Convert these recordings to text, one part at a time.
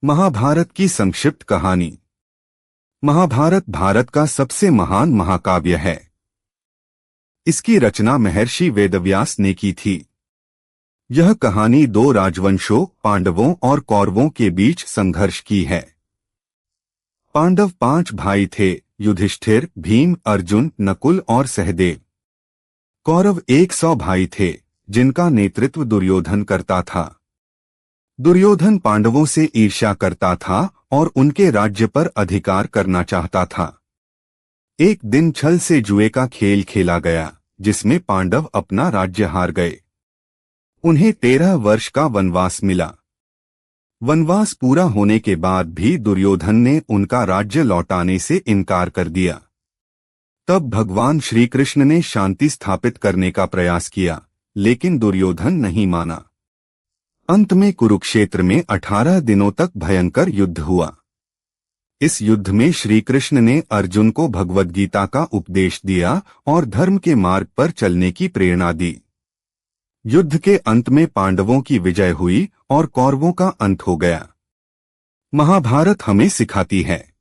महाभारत की संक्षिप्त कहानी। महाभारत भारत का सबसे महान महाकाव्य है। इसकी रचना महर्षि वेदव्यास ने की थी। यह कहानी दो राजवंशों पांडवों और कौरवों के बीच संघर्ष की है। पांडव 5 भाई थे, युधिष्ठिर, भीम, अर्जुन, नकुल और सहदेव। कौरव 100 भाई थे, जिनका नेतृत्व दुर्योधन करता था। दुर्योधन पांडवों से ईर्ष्या करता था और उनके राज्य पर अधिकार करना चाहता था। एक दिन छल से जुए का खेल खेला गया, जिसमें पांडव अपना राज्य हार गए। उन्हें 13 वर्ष का वनवास मिला। वनवास पूरा होने के बाद भी दुर्योधन ने उनका राज्य लौटाने से इनकार कर दिया। तब भगवान श्री कृष्ण ने शांति स्थापित करने का प्रयास किया, लेकिन दुर्योधन नहीं माना। अंत में कुरुक्षेत्र में 18 दिनों तक भयंकर युद्ध हुआ। इस युद्ध में श्री कृष्ण ने अर्जुन को भगवद गीता का उपदेश दिया और धर्म के मार्ग पर चलने की प्रेरणा दी। युद्ध के अंत में पांडवों की विजय हुई और कौरवों का अंत हो गया। महाभारत हमें सिखाती है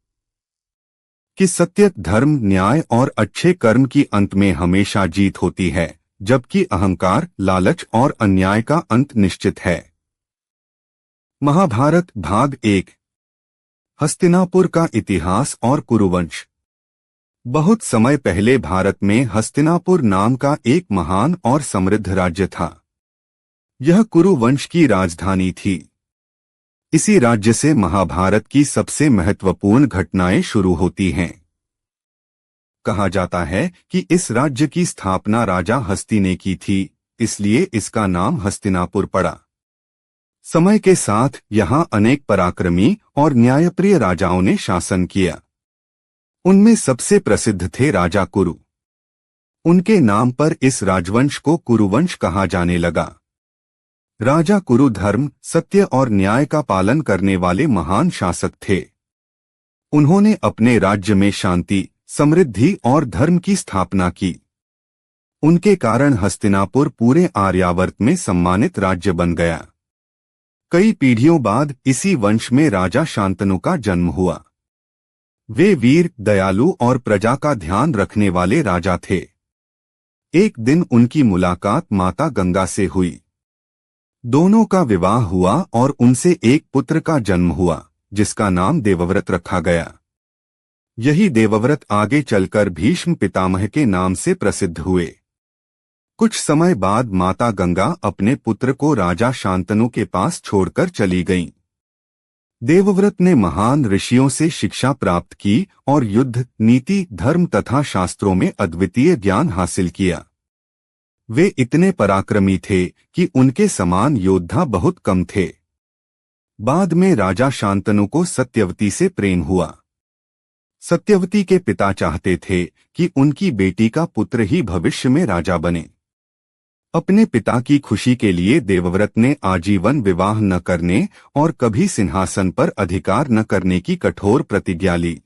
कि सत्य, धर्म, न्याय और अच्छे कर्म की अंत में हमेशा जीत होती है, जबकि अहंकार, लालच और अन्याय का अंत निश्चित है। महाभारत भाग 1। हस्तिनापुर का इतिहास और कुरुवंश। बहुत समय पहले भारत में हस्तिनापुर नाम का एक महान और समृद्ध राज्य था। यह कुरुवंश की राजधानी थी। इसी राज्य से महाभारत की सबसे महत्वपूर्ण घटनाएं शुरू होती हैं। कहा जाता है कि इस राज्य की स्थापना राजा हस्ती ने की थी, इसलिए इसका नाम हस्तिनापुर पड़ा। समय के साथ यहाँ अनेक पराक्रमी और न्यायप्रिय राजाओं ने शासन किया। उनमें सबसे प्रसिद्ध थे राजा कुरु। उनके नाम पर इस राजवंश को कुरुवंश कहा जाने लगा। राजा कुरु धर्म, सत्य और न्याय का पालन करने वाले महान शासक थे। उन्होंने अपने राज्य में शांति, समृद्धि और धर्म की स्थापना की। उनके कारण हस्तिनापुर पूरे आर्यावर्त में सम्मानित राज्य बन गया। कई पीढ़ियों बाद इसी वंश में राजा शांतनु का जन्म हुआ। वे वीर, दयालु और प्रजा का ध्यान रखने वाले राजा थे। एक दिन उनकी मुलाकात माता गंगा से हुई। दोनों का विवाह हुआ और उनसे एक पुत्र का जन्म हुआ, जिसका नाम देवव्रत रखा गया। यही देवव्रत आगे चलकर भीष्म पितामह के नाम से प्रसिद्ध हुए। कुछ समय बाद माता गंगा अपने पुत्र को राजा शांतनु के पास छोड़कर चली गईं। देवव्रत ने महान ऋषियों से शिक्षा प्राप्त की और युद्ध, नीति, धर्म तथा शास्त्रों में अद्वितीय ज्ञान हासिल किया। वे इतने पराक्रमी थे कि उनके समान योद्धा बहुत कम थे। बाद में राजा शांतनु को सत्यवती से प्रेम हुआ। सत्यवती के पिता चाहते थे कि उनकी बेटी का पुत्र ही भविष्य में राजा बने। अपने पिता की खुशी के लिए देवव्रत ने आजीवन विवाह न करने और कभी सिंहासन पर अधिकार न करने की कठोर प्रतिज्ञा ली।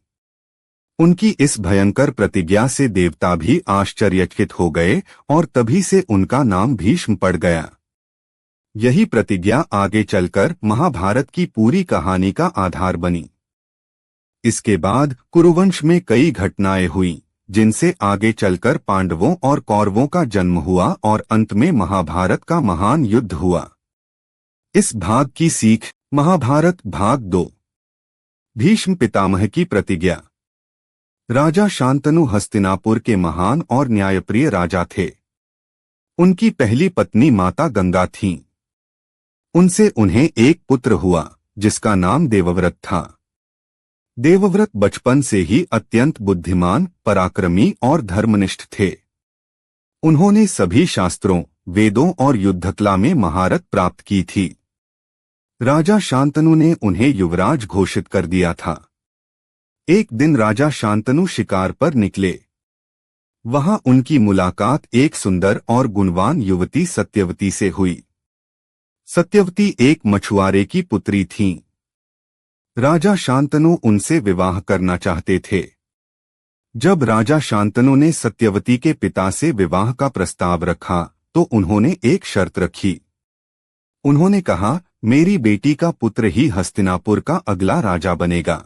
उनकी इस भयंकर प्रतिज्ञा से देवता भी आश्चर्यचकित हो गए और तभी से उनका नाम भीष्म पड़ गया। यही प्रतिज्ञा आगे चलकर महाभारत की पूरी कहानी का आधार बनी। इसके बाद कुरुवंश में कई घटनाएं हुईं, जिनसे आगे चलकर पांडवों और कौरवों का जन्म हुआ और अंत में महाभारत का महान युद्ध हुआ। इस भाग की सीख। महाभारत भाग 2। भीष्म पितामह की प्रतिज्ञा। राजा शांतनु हस्तिनापुर के महान और न्यायप्रिय राजा थे। उनकी पहली पत्नी माता गंगा थीं। उनसे उन्हें एक पुत्र हुआ, जिसका नाम देवव्रत था। देवव्रत बचपन से ही अत्यंत बुद्धिमान, पराक्रमी और धर्मनिष्ठ थे। उन्होंने सभी शास्त्रों, वेदों और युद्धकला में महारत प्राप्त की थी। राजा शांतनु ने उन्हें युवराज घोषित कर दिया था। एक दिन राजा शांतनु शिकार पर निकले। वहां उनकी मुलाकात एक सुंदर और गुणवान युवती सत्यवती से हुई। सत्यवती एक मछुआरे की पुत्री थीं। राजा शांतनु उनसे विवाह करना चाहते थे। जब राजा शांतनु ने सत्यवती के पिता से विवाह का प्रस्ताव रखा, तो उन्होंने एक शर्त रखी। उन्होंने कहा, मेरी बेटी का पुत्र ही हस्तिनापुर का अगला राजा बनेगा।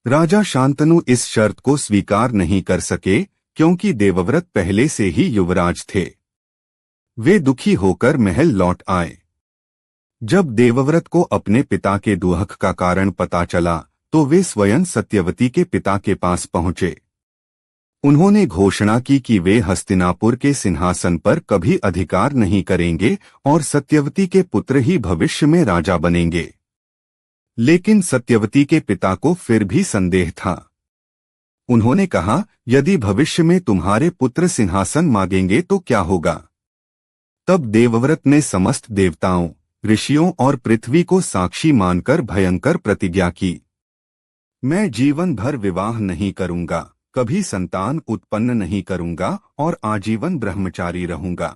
राजा शांतनु इस शर्त को स्वीकार नहीं कर सके, क्योंकि देवव्रत पहले से ही युवराज थे। वे दुखी होकर महल लौट आए। जब देवव्रत को अपने पिता के दुख का कारण पता चला, तो वे स्वयं सत्यवती के पिता के पास पहुंचे। उन्होंने घोषणा की कि वे हस्तिनापुर के सिंहासन पर कभी अधिकार नहीं करेंगे और सत्यवती के पुत्र ही भविष्य में राजा बनेंगे। लेकिन सत्यवती के पिता को फिर भी संदेह था। उन्होंने कहा, यदि भविष्य में तुम्हारे पुत्र सिंहासन मांगेंगे तो क्या होगा? तब देवव्रत ने समस्त देवताओं, ऋषियों और पृथ्वी को साक्षी मानकर भयंकर प्रतिज्ञा की, मैं जीवन भर विवाह नहीं करूंगा, कभी संतान उत्पन्न नहीं करूंगा और आजीवन ब्रह्मचारी रहूंगा।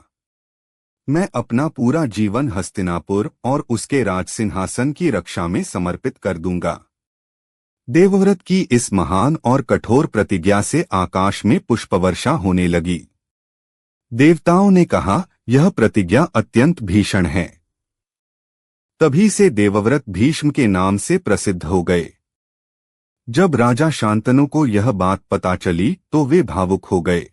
मैं अपना पूरा जीवन हस्तिनापुर और उसके राज सिंहासन की रक्षा में समर्पित कर दूंगा। देवव्रत की इस महान और कठोर प्रतिज्ञा से आकाश में पुष्पवर्षा होने लगी। देवताओं ने कहा, यह प्रतिज्ञा अत्यंत भीषण है। तभी से देवव्रत भीष्म के नाम से प्रसिद्ध हो गए। जब राजा शांतनु को यह बात पता चली तो वे भावुक हो गए।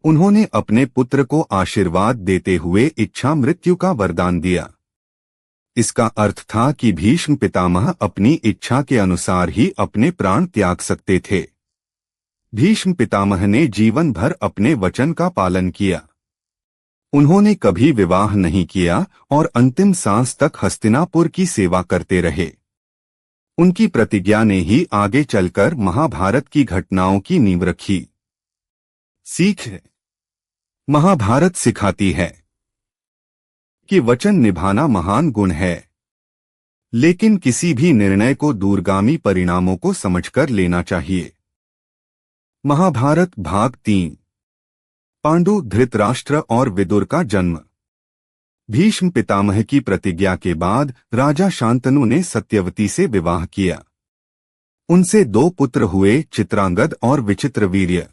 उन्होंने अपने पुत्र को आशीर्वाद देते हुए इच्छा मृत्यु का वरदान दिया। इसका अर्थ था कि भीष्म पितामह अपनी इच्छा के अनुसार ही अपने प्राण त्याग सकते थे। भीष्म पितामह ने जीवन भर अपने वचन का पालन किया। उन्होंने कभी विवाह नहीं किया और अंतिम सांस तक हस्तिनापुर की सेवा करते रहे। उनकी प्रतिज्ञा ने ही आगे चलकर महाभारत की घटनाओं की नींव रखी। सीख है, महाभारत सिखाती है कि वचन निभाना महान गुण है, लेकिन किसी भी निर्णय को दूरगामी परिणामों को समझकर लेना चाहिए। महाभारत भाग 3। पांडु, धृतराष्ट्र और विदुर का जन्म। भीष्म पितामह की प्रतिज्ञा के बाद राजा शांतनु ने सत्यवती से विवाह किया। उनसे 2 पुत्र हुए, चित्रांगद और विचित्रवीर्य।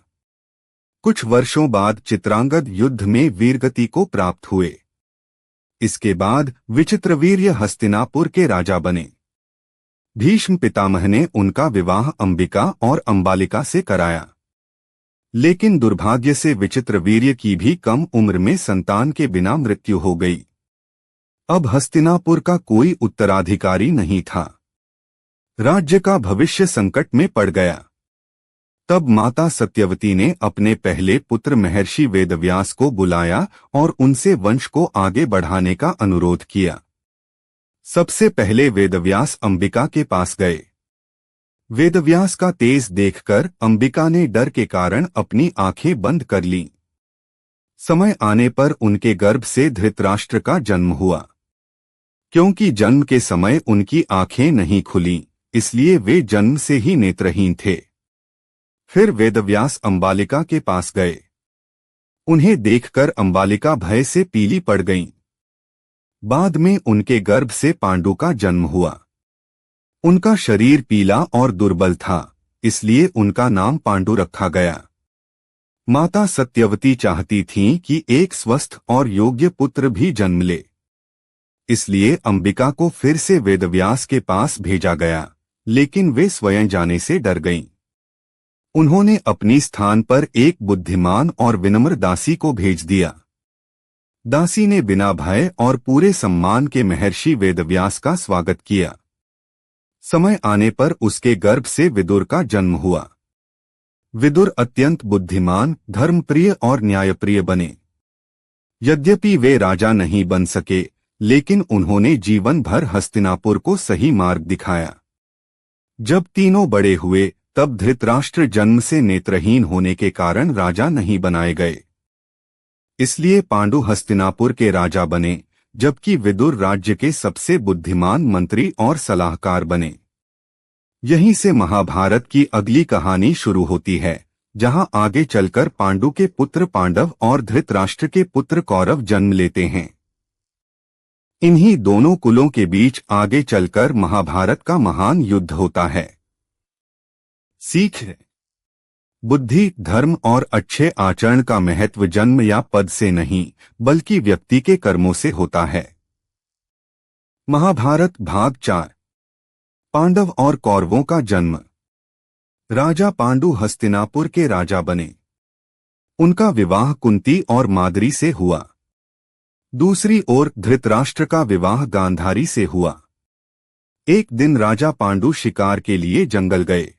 कुछ वर्षों बाद चित्रांगद युद्ध में वीरगति को प्राप्त हुए। इसके बाद विचित्रवीर्य हस्तिनापुर के राजा बने। भीष्म पितामह ने उनका विवाह अंबिका और अंबालिका से कराया, लेकिन दुर्भाग्य से विचित्रवीर्य की भी कम उम्र में संतान के बिना मृत्यु हो गई। अब हस्तिनापुर का कोई उत्तराधिकारी नहीं था। राज्य का भविष्य संकट में पड़ गया। तब माता सत्यवती ने अपने पहले पुत्र महर्षि वेदव्यास को बुलाया और उनसे वंश को आगे बढ़ाने का अनुरोध किया। सबसे पहले वेदव्यास अंबिका के पास गए। वेदव्यास का तेज देखकर अंबिका ने डर के कारण अपनी आंखें बंद कर लीं। समय आने पर उनके गर्भ से धृतराष्ट्र का जन्म हुआ। क्योंकि जन्म के समय उनकी आंखें नहीं खुलीं, इसलिए वे जन्म से ही नेत्रहीन थे। फिर वेदव्यास अंबालिका के पास गए। उन्हें देखकर अंबालिका भय से पीली पड़ गईं। बाद में उनके गर्भ से पांडु का जन्म हुआ। उनका शरीर पीला और दुर्बल था, इसलिए उनका नाम पांडु रखा गया। माता सत्यवती चाहती थीं कि एक स्वस्थ और योग्य पुत्र भी जन्म ले, इसलिए अंबिका को फिर से वेदव्यास के पास भेजा गया, लेकिन वे स्वयं जाने से डर गईं। उन्होंने अपनी स्थान पर एक बुद्धिमान और विनम्र दासी को भेज दिया। दासी ने बिना भय और पूरे सम्मान के महर्षि वेदव्यास का स्वागत किया। समय आने पर उसके गर्भ से विदुर का जन्म हुआ। विदुर अत्यंत बुद्धिमान, धर्मप्रिय और न्यायप्रिय बने। यद्यपि वे राजा नहीं बन सके, लेकिन उन्होंने जीवन भर हस्तिनापुर को सही मार्ग दिखाया। जब तीनों बड़े हुए, तब धृतराष्ट्र जन्म से नेत्रहीन होने के कारण राजा नहीं बनाए गए। इसलिए पांडु हस्तिनापुर के राजा बने, जबकि विदुर राज्य के सबसे बुद्धिमान मंत्री और सलाहकार बने। यहीं से महाभारत की अगली कहानी शुरू होती है, जहां आगे चलकर पांडु के पुत्र पांडव और धृतराष्ट्र के पुत्र कौरव जन्म लेते हैं। इन्हीं दोनों कुलों के बीच आगे चलकर महाभारत का महान युद्ध होता है। सीख है, बुद्धि, धर्म और अच्छे आचरण का महत्व जन्म या पद से नहीं, बल्कि व्यक्ति के कर्मों से होता है। महाभारत भाग 4। पांडव और कौरवों का जन्म। राजा पांडु हस्तिनापुर के राजा बने। उनका विवाह कुंती और माद्री से हुआ। दूसरी ओर धृतराष्ट्र का विवाह गांधारी से हुआ। एक दिन राजा पांडु शिकार के लिए जंगल गए।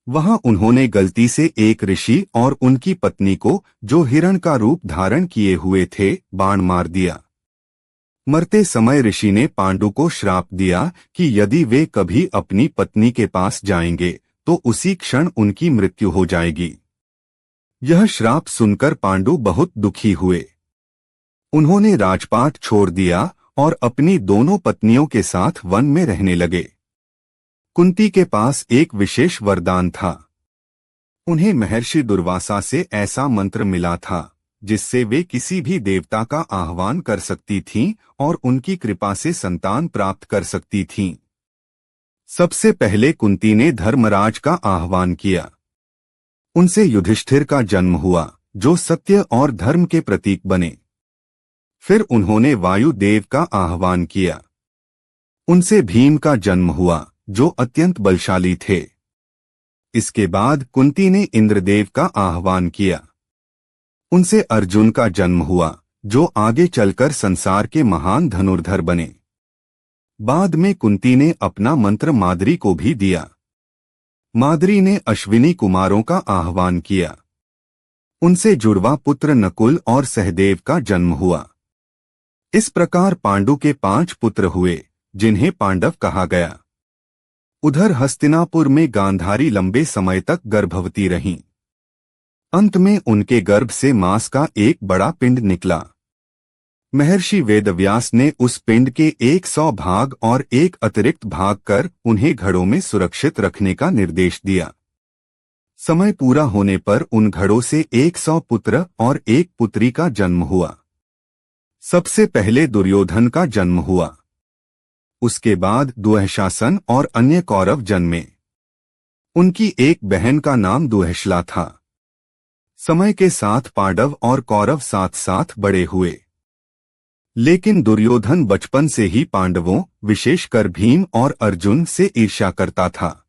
वहां उन्होंने गलती से एक ऋषि और उनकी पत्नी को, जो हिरण का रूप धारण किए हुए थे, बाण मार दिया। मरते समय ऋषि ने पांडु को श्राप दिया कि यदि वे कभी अपनी पत्नी के पास जाएंगे तो उसी क्षण उनकी मृत्यु हो जाएगी। यह श्राप सुनकर पांडु बहुत दुखी हुए। उन्होंने राजपाट छोड़ दिया और अपनी दोनों पत्नियों के साथ वन में रहने लगे। कुंती के पास एक विशेष वरदान था। उन्हें महर्षि दुर्वासा से ऐसा मंत्र मिला था जिससे वे किसी भी देवता का आह्वान कर सकती थीं और उनकी कृपा से संतान प्राप्त कर सकती थीं। सबसे पहले कुंती ने धर्मराज का आह्वान किया। उनसे युधिष्ठिर का जन्म हुआ, जो सत्य और धर्म के प्रतीक बने। फिर उन्होंने वायुदेव का आह्वान किया। उनसे भीम का जन्म हुआ, जो अत्यंत बलशाली थे। इसके बाद कुंती ने इंद्रदेव का आह्वान किया। उनसे अर्जुन का जन्म हुआ, जो आगे चलकर संसार के महान धनुर्धर बने। बाद में कुंती ने अपना मंत्र माद्री को भी दिया। माद्री ने अश्विनी कुमारों का आह्वान किया। उनसे जुड़वा पुत्र नकुल और सहदेव का जन्म हुआ। इस प्रकार पांडु के 5 पुत्र हुए, जिन्हें पांडव कहा गया। उधर हस्तिनापुर में गांधारी लंबे समय तक गर्भवती रहीं। अंत में उनके गर्भ से मांस का एक बड़ा पिंड निकला। महर्षि वेदव्यास ने उस पिंड के 100 भाग और एक अतिरिक्त भाग कर उन्हें घड़ों में सुरक्षित रखने का निर्देश दिया। समय पूरा होने पर उन घड़ों से 100 पुत्र और एक पुत्री का जन्म हुआ। सबसे पहले दुर्योधन का जन्म हुआ। उसके बाद दुःशासन और अन्य कौरव जन्मे। उनकी एक बहन का नाम दुःशला था। समय के साथ पांडव और कौरव साथ साथ बड़े हुए। लेकिन दुर्योधन बचपन से ही पांडवों, विशेषकर भीम और अर्जुन से ईर्ष्या करता था।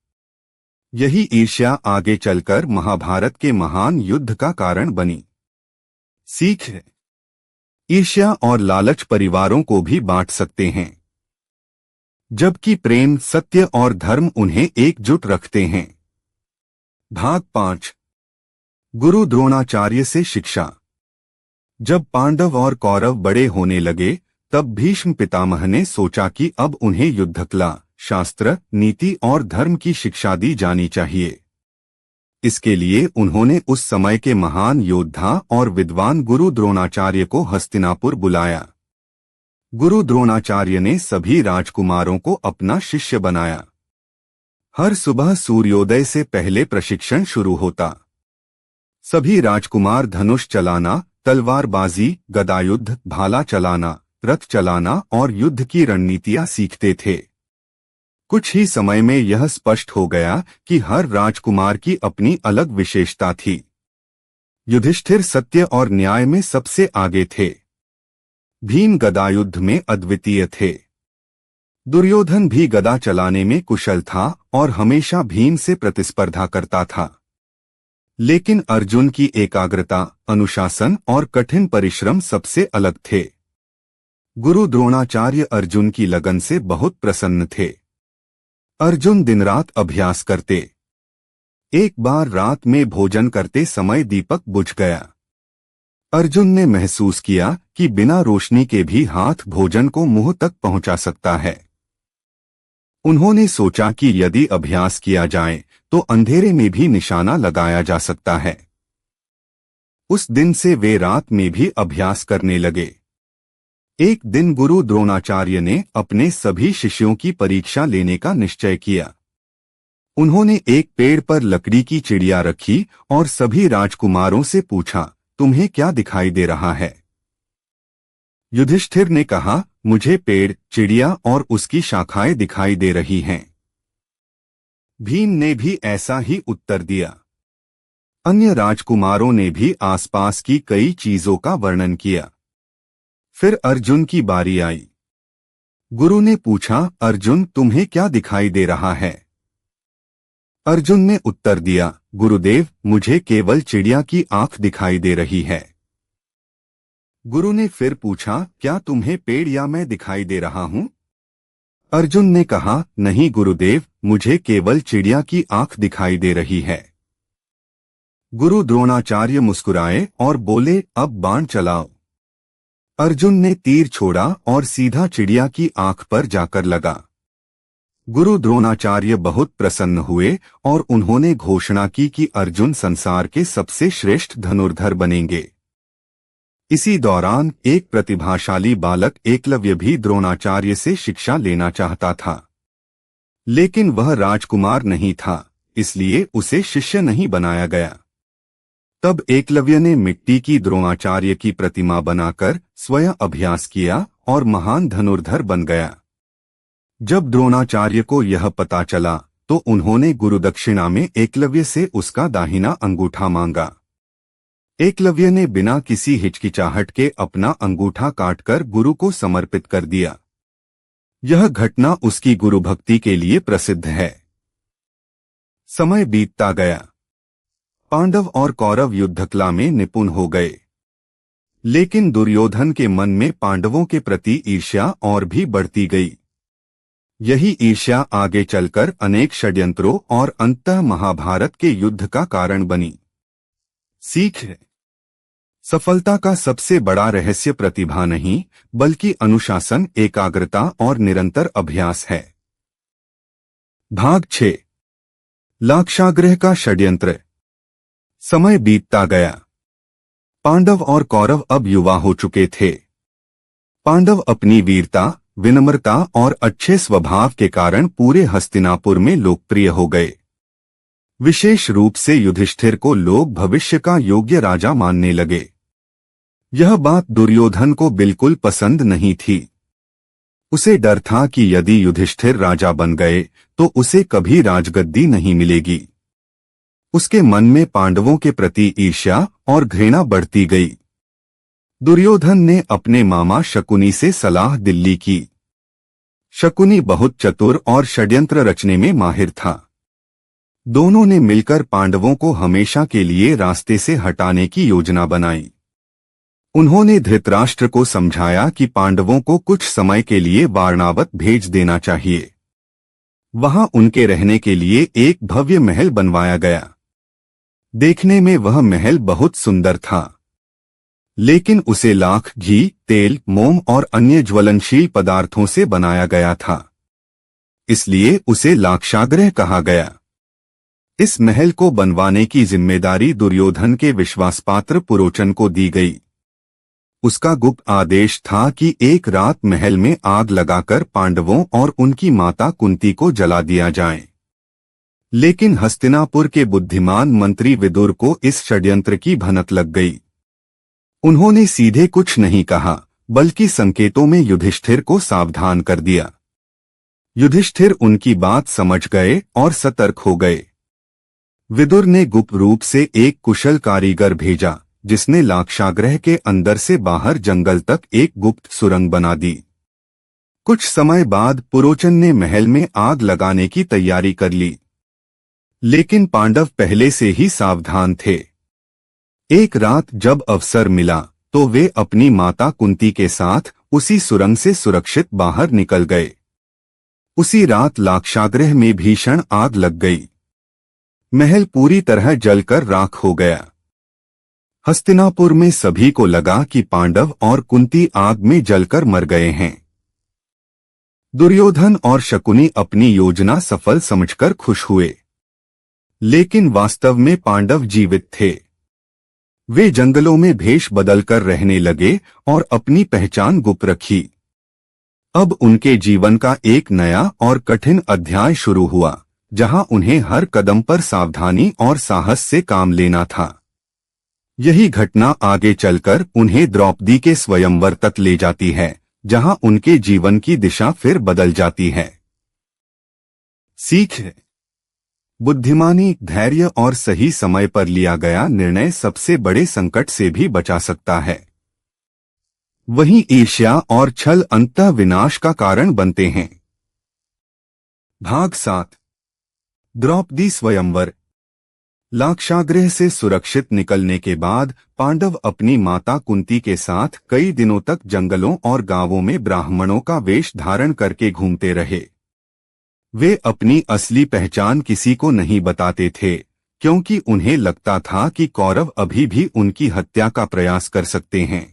यही ईर्ष्या आगे चलकर महाभारत के महान युद्ध का कारण बनी। सीख है, ईर्ष्या और लालच परिवारों को भी बांट सकते हैं, जबकि प्रेम, सत्य और धर्म उन्हें एकजुट रखते हैं। भाग 5। गुरु द्रोणाचार्य से शिक्षा। जब पांडव और कौरव बड़े होने लगे, तब भीष्म पितामह ने सोचा कि अब उन्हें युद्धकला, शास्त्र, नीति और धर्म की शिक्षा दी जानी चाहिए। इसके लिए उन्होंने उस समय के महान योद्धा और विद्वान गुरु द्रोणाचार्य को हस्तिनापुर बुलाया। गुरु द्रोणाचार्य ने सभी राजकुमारों को अपना शिष्य बनाया। हर सुबह सूर्योदय से पहले प्रशिक्षण शुरू होता। सभी राजकुमार धनुष चलाना, तलवारबाजी, गदायुद्ध, भाला चलाना, रथ चलाना और युद्ध की रणनीतियां सीखते थे। कुछ ही समय में यह स्पष्ट हो गया कि हर राजकुमार की अपनी अलग विशेषता थी। युधिष्ठिर सत्य और न्याय में सबसे आगे थे। भीम गदायुद्ध में अद्वितीय थे। दुर्योधन भी गदा चलाने में कुशल था और हमेशा भीम से प्रतिस्पर्धा करता था। लेकिन अर्जुन की एकाग्रता, अनुशासन और कठिन परिश्रम सबसे अलग थे। गुरु द्रोणाचार्य अर्जुन की लगन से बहुत प्रसन्न थे। अर्जुन दिन रात अभ्यास करते। एक बार रात में भोजन करते समय दीपक बुझ गया। अर्जुन ने महसूस किया कि बिना रोशनी के भी हाथ भोजन को मुंह तक पहुंचा सकता है। उन्होंने सोचा कि यदि अभ्यास किया जाए तो अंधेरे में भी निशाना लगाया जा सकता है। उस दिन से वे रात में भी अभ्यास करने लगे। एक दिन गुरु द्रोणाचार्य ने अपने सभी शिष्यों की परीक्षा लेने का निश्चय किया। उन्होंने एक पेड़ पर लकड़ी की चिड़िया रखी और सभी राजकुमारों से पूछा, तुम्हें क्या दिखाई दे रहा है? युधिष्ठिर ने कहा, मुझे पेड़, चिड़िया और उसकी शाखाएं दिखाई दे रही हैं। भीम ने भी ऐसा ही उत्तर दिया। अन्य राजकुमारों ने भी आसपास की कई चीजों का वर्णन किया। फिर अर्जुन की बारी आई। गुरु ने पूछा, अर्जुन तुम्हें क्या दिखाई दे रहा है? अर्जुन ने उत्तर दिया, गुरुदेव मुझे केवल चिड़िया की आंख दिखाई दे रही है। गुरु ने फिर पूछा, क्या तुम्हें पेड़ या मैं दिखाई दे रहा हूं? अर्जुन ने कहा, नहीं गुरुदेव, मुझे केवल चिड़िया की आंख दिखाई दे रही है। गुरु द्रोणाचार्य मुस्कुराए और बोले, अब बाण चलाओ। अर्जुन ने तीर छोड़ा और सीधा चिड़िया की आंख पर जाकर लगा। गुरु द्रोणाचार्य बहुत प्रसन्न हुए और उन्होंने घोषणा की कि अर्जुन संसार के सबसे श्रेष्ठ धनुर्धर बनेंगे। इसी दौरान एक प्रतिभाशाली बालक एकलव्य भी द्रोणाचार्य से शिक्षा लेना चाहता था, लेकिन वह राजकुमार नहीं था, इसलिए उसे शिष्य नहीं बनाया गया। तब एकलव्य ने मिट्टी की द्रोणाचार्य की प्रतिमा बनाकर स्वयं अभ्यास किया और महान धनुर्धर बन गया। जब द्रोणाचार्य को यह पता चला तो उन्होंने गुरुदक्षिणा में एकलव्य से उसका दाहिना अंगूठा मांगा। एकलव्य ने बिना किसी हिचकिचाहट के अपना अंगूठा काटकर गुरु को समर्पित कर दिया। यह घटना उसकी गुरु भक्ति के लिए प्रसिद्ध है। समय बीतता गया। पांडव और कौरव युद्धकला में निपुण हो गए, लेकिन दुर्योधन के मन में पांडवों के प्रति ईर्ष्या और भी बढ़ती गई। यही ईर्ष्या आगे चलकर अनेक षड्यंत्रों और अंततः महाभारत के युद्ध का कारण बनी। सीख है, सफलता का सबसे बड़ा रहस्य प्रतिभा नहीं, बल्कि अनुशासन, एकाग्रता और निरंतर अभ्यास है। भाग 6, लाक्षागृह का षड्यंत्र। समय बीतता गया। पांडव और कौरव अब युवा हो चुके थे। पांडव अपनी वीरता, विनम्रता और अच्छे स्वभाव के कारण पूरे हस्तिनापुर में लोकप्रिय हो गए। विशेष रूप से युधिष्ठिर को लोग भविष्य का योग्य राजा मानने लगे। यह बात दुर्योधन को बिल्कुल पसंद नहीं थी। उसे डर था कि यदि युधिष्ठिर राजा बन गए तो उसे कभी राजगद्दी नहीं मिलेगी। उसके मन में पांडवों के प्रति ईर्ष्या और घृणा बढ़ती गई। दुर्योधन ने अपने मामा शकुनी से सलाह दिल्ली की। शकुनी बहुत चतुर और षड्यंत्र रचने में माहिर था। दोनों ने मिलकर पांडवों को हमेशा के लिए रास्ते से हटाने की योजना बनाई। उन्होंने धृतराष्ट्र को समझाया कि पांडवों को कुछ समय के लिए वारणावत भेज देना चाहिए। वहां उनके रहने के लिए एक भव्य महल बनवाया गया। देखने में वह महल बहुत सुंदर था, लेकिन उसे लाख घी, तेल, मोम और अन्य ज्वलनशील पदार्थों से बनाया गया था, इसलिए उसे लाक्षागृह कहा गया। इस महल को बनवाने की जिम्मेदारी दुर्योधन के विश्वासपात्र पुरोचन को दी गई। उसका गुप्त आदेश था कि एक रात महल में आग लगाकर पांडवों और उनकी माता कुंती को जला दिया जाए। लेकिन हस्तिनापुर के बुद्धिमान मंत्री विदुर को इस षड्यंत्र की भनक लग गई। उन्होंने सीधे कुछ नहीं कहा, बल्कि संकेतों में युधिष्ठिर को सावधान कर दिया। युधिष्ठिर उनकी बात समझ गए और सतर्क हो गए। विदुर ने गुप्त रूप से एक कुशल कारीगर भेजा, जिसने लाक्षागृह के अंदर से बाहर जंगल तक एक गुप्त सुरंग बना दी। कुछ समय बाद पुरोचन ने महल में आग लगाने की तैयारी कर ली, लेकिन पांडव पहले से ही सावधान थे। एक रात जब अवसर मिला तो वे अपनी माता कुंती के साथ उसी सुरंग से सुरक्षित बाहर निकल गए। उसी रात लाक्षागृह में भीषण आग लग गई। महल पूरी तरह जलकर राख हो गया। हस्तिनापुर में सभी को लगा कि पांडव और कुंती आग में जलकर मर गए हैं। दुर्योधन और शकुनी अपनी योजना सफल समझकर खुश हुए, लेकिन वास्तव में पांडव जीवित थे। वे जंगलों में भेष बदलकर रहने लगे और अपनी पहचान गुप्त रखी। अब उनके जीवन का एक नया और कठिन अध्याय शुरू हुआ, जहां उन्हें हर कदम पर सावधानी और साहस से काम लेना था। यही घटना आगे चलकर उन्हें द्रौपदी के स्वयंवर तक ले जाती है, जहां उनके जीवन की दिशा फिर बदल जाती है। सीख है, बुद्धिमानी, धैर्य और सही समय पर लिया गया निर्णय सबसे बड़े संकट से भी बचा सकता है। वहीं ईर्ष्या और छल अंततः विनाश का कारण बनते हैं। भाग 7। द्रौपदी स्वयंवर। लाक्षागृह से सुरक्षित निकलने के बाद पांडव अपनी माता कुंती के साथ कई दिनों तक जंगलों और गांवों में ब्राह्मणों का वेश धारण करके घूमते रहे। वे अपनी असली पहचान किसी को नहीं बताते थे, क्योंकि उन्हें लगता था कि कौरव अभी भी उनकी हत्या का प्रयास कर सकते हैं।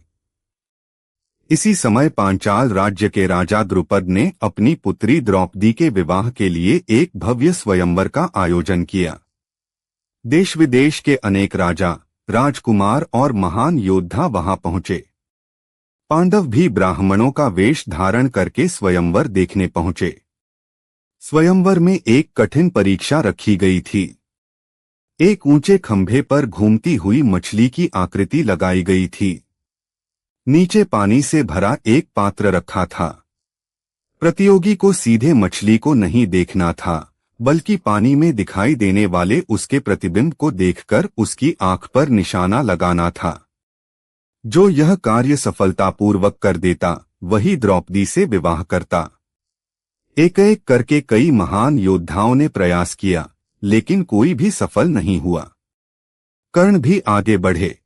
इसी समय पांचाल राज्य के राजा द्रुपद ने अपनी पुत्री द्रौपदी के विवाह के लिए एक भव्य स्वयंवर का आयोजन किया। देश विदेश के अनेक राजा, राजकुमार और महान योद्धा वहां पहुंचे। पांडव भी ब्राह्मणों का वेश धारण करके स्वयंवर देखने पहुंचे। स्वयंवर में एक कठिन परीक्षा रखी गई थी। एक ऊंचे खंभे पर घूमती हुई मछली की आकृति लगाई गई थी। नीचे पानी से भरा एक पात्र रखा था। प्रतियोगी को सीधे मछली को नहीं देखना था, बल्कि पानी में दिखाई देने वाले उसके प्रतिबिंब को देखकर उसकी आंख पर निशाना लगाना था। जो यह कार्य सफलतापूर्वक कर देता, वही द्रौपदी से विवाह करता। एक एक करके कई महान योद्धाओं ने प्रयास किया, लेकिन कोई भी सफल नहीं हुआ। कर्ण भी आगे बढ़े।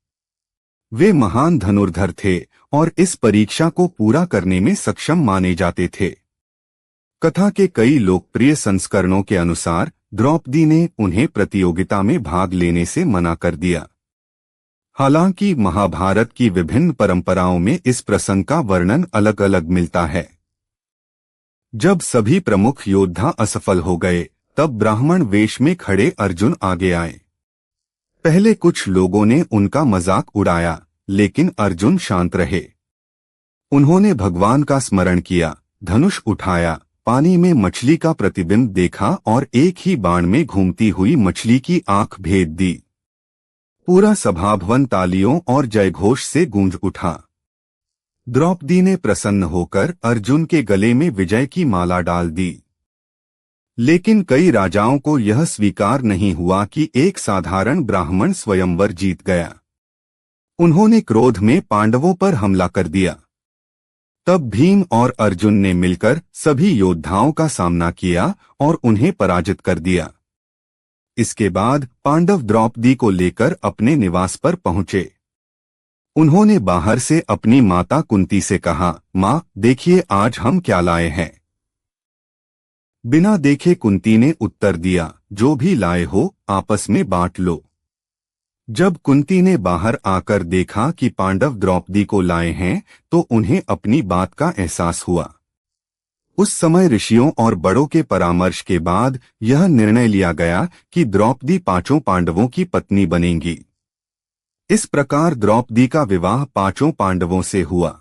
वे महान धनुर्धर थे और इस परीक्षा को पूरा करने में सक्षम माने जाते थे। कथा के कई लोकप्रिय संस्करणों के अनुसार द्रौपदी ने उन्हें प्रतियोगिता में भाग लेने से मना कर दिया। हालांकि महाभारत की विभिन्न परंपराओं में इस प्रसंग का वर्णन अलग अलग मिलता है। जब सभी प्रमुख योद्धा असफल हो गए, तब ब्राह्मण वेश में खड़े अर्जुन आगे आए। पहले कुछ लोगों ने उनका मजाक उड़ाया, लेकिन अर्जुन शांत रहे। उन्होंने भगवान का स्मरण किया, धनुष उठाया, पानी में मछली का प्रतिबिंब देखा और एक ही बाण में घूमती हुई मछली की आंख भेद दी। पूरा सभाभवन तालियों और जयघोष से गूंज उठा। द्रौपदी ने प्रसन्न होकर अर्जुन के गले में विजय की माला डाल दी। लेकिन कई राजाओं को यह स्वीकार नहीं हुआ कि एक साधारण ब्राह्मण स्वयंवर जीत गया। उन्होंने क्रोध में पांडवों पर हमला कर दिया। तब भीम और अर्जुन ने मिलकर सभी योद्धाओं का सामना किया और उन्हें पराजित कर दिया। इसके बाद पांडव द्रौपदी को लेकर अपने निवास पर पहुंचे। उन्होंने बाहर से अपनी माता कुंती से कहा, माँ देखिए आज हम क्या लाए हैं। बिना देखे कुंती ने उत्तर दिया, जो भी लाए हो आपस में बांट लो। जब कुंती ने बाहर आकर देखा कि पांडव द्रौपदी को लाए हैं, तो उन्हें अपनी बात का एहसास हुआ। उस समय ऋषियों और बड़ों के परामर्श के बाद यह निर्णय लिया गया कि द्रौपदी पांचों पांडवों की पत्नी बनेंगी। इस प्रकार द्रौपदी का विवाह पांचों पांडवों से हुआ।